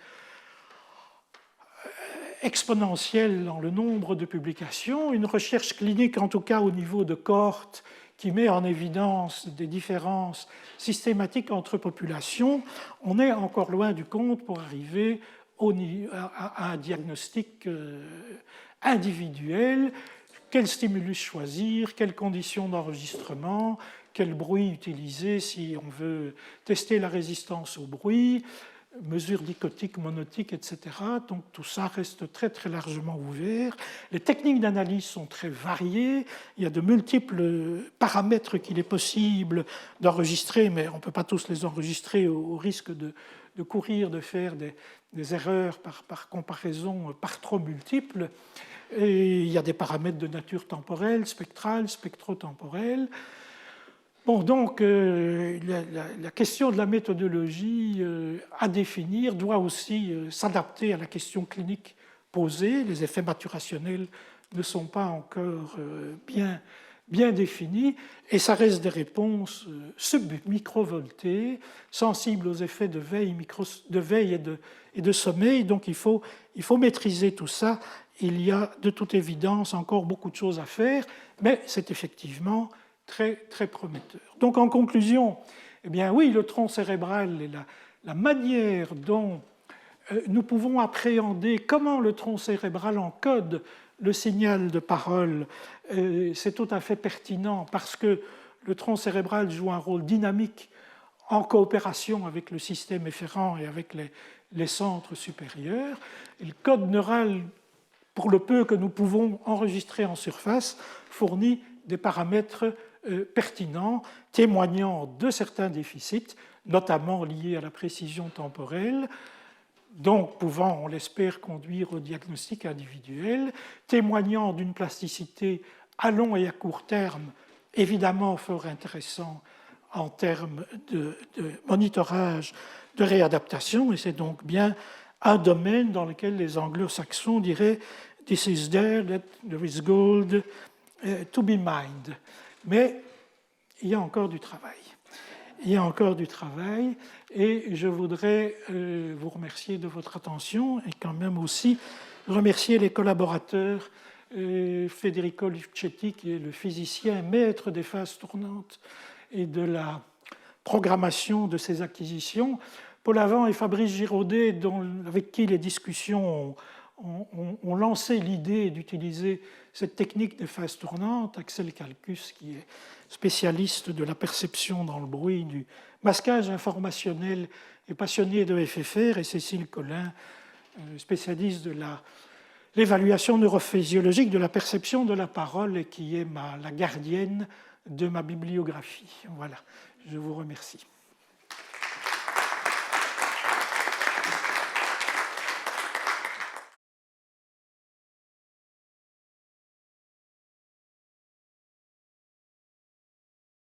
exponentielle dans le nombre de publications, une recherche clinique en tout cas au niveau de cohortes qui met en évidence des différences systématiques entre populations. On est encore loin du compte pour arriver à un diagnostic individuel. Quel stimulus choisir, quelles conditions d'enregistrement, quel bruit utiliser si on veut tester la résistance au bruit, mesures dichotiques, monotiques, etc. Donc tout ça reste très très largement ouvert. Les techniques d'analyse sont très variées. Il y a de multiples paramètres qu'il est possible d'enregistrer, mais on ne peut pas tous les enregistrer au risque de courir, de faire des erreurs par comparaison par trop multiples. Et il y a des paramètres de nature temporelle, spectrale, spectrotemporelle. Bon, donc, la question de la méthodologie à définir doit aussi s'adapter à la question clinique posée. Les effets maturationnels ne sont pas encore bien définis, et ça reste des réponses sub-microvoltées, sensibles aux effets de veille et de sommeil. Donc, il faut maîtriser tout ça. Il y a de toute évidence encore beaucoup de choses à faire, mais c'est effectivement très, très prometteur. Donc en conclusion, eh bien oui, le tronc cérébral et la manière dont nous pouvons appréhender comment le tronc cérébral encode le signal de parole, c'est tout à fait pertinent parce que le tronc cérébral joue un rôle dynamique en coopération avec le système efférent et avec les centres supérieurs. Et le code neural, pour le peu que nous pouvons enregistrer en surface, fournit des paramètres pertinents, témoignant de certains déficits, notamment liés à la précision temporelle, donc pouvant, on l'espère, conduire au diagnostic individuel, témoignant d'une plasticité à long et à court terme, évidemment fort intéressant en termes de monitorage, de réadaptation, et c'est donc bien un domaine dans lequel les anglo-saxons diraient « This is there, there is gold to be mined ». Mais il y a encore du travail. Il y a encore du travail, et je voudrais vous remercier de votre attention et quand même aussi remercier les collaborateurs, Federico Livcetti, qui est le physicien maître des phases tournantes et de la programmation de ces acquisitions, Paul Avant et Fabrice Giraudet, avec qui les discussions ont lancé l'idée d'utiliser cette technique des phases tournantes, Axel Kalkus, qui est spécialiste de la perception dans le bruit, du masquage informationnel et passionné de FFR, et Cécile Collin, spécialiste de l'évaluation neurophysiologique de la perception de la parole et qui est la gardienne de ma bibliographie. Voilà, je vous remercie.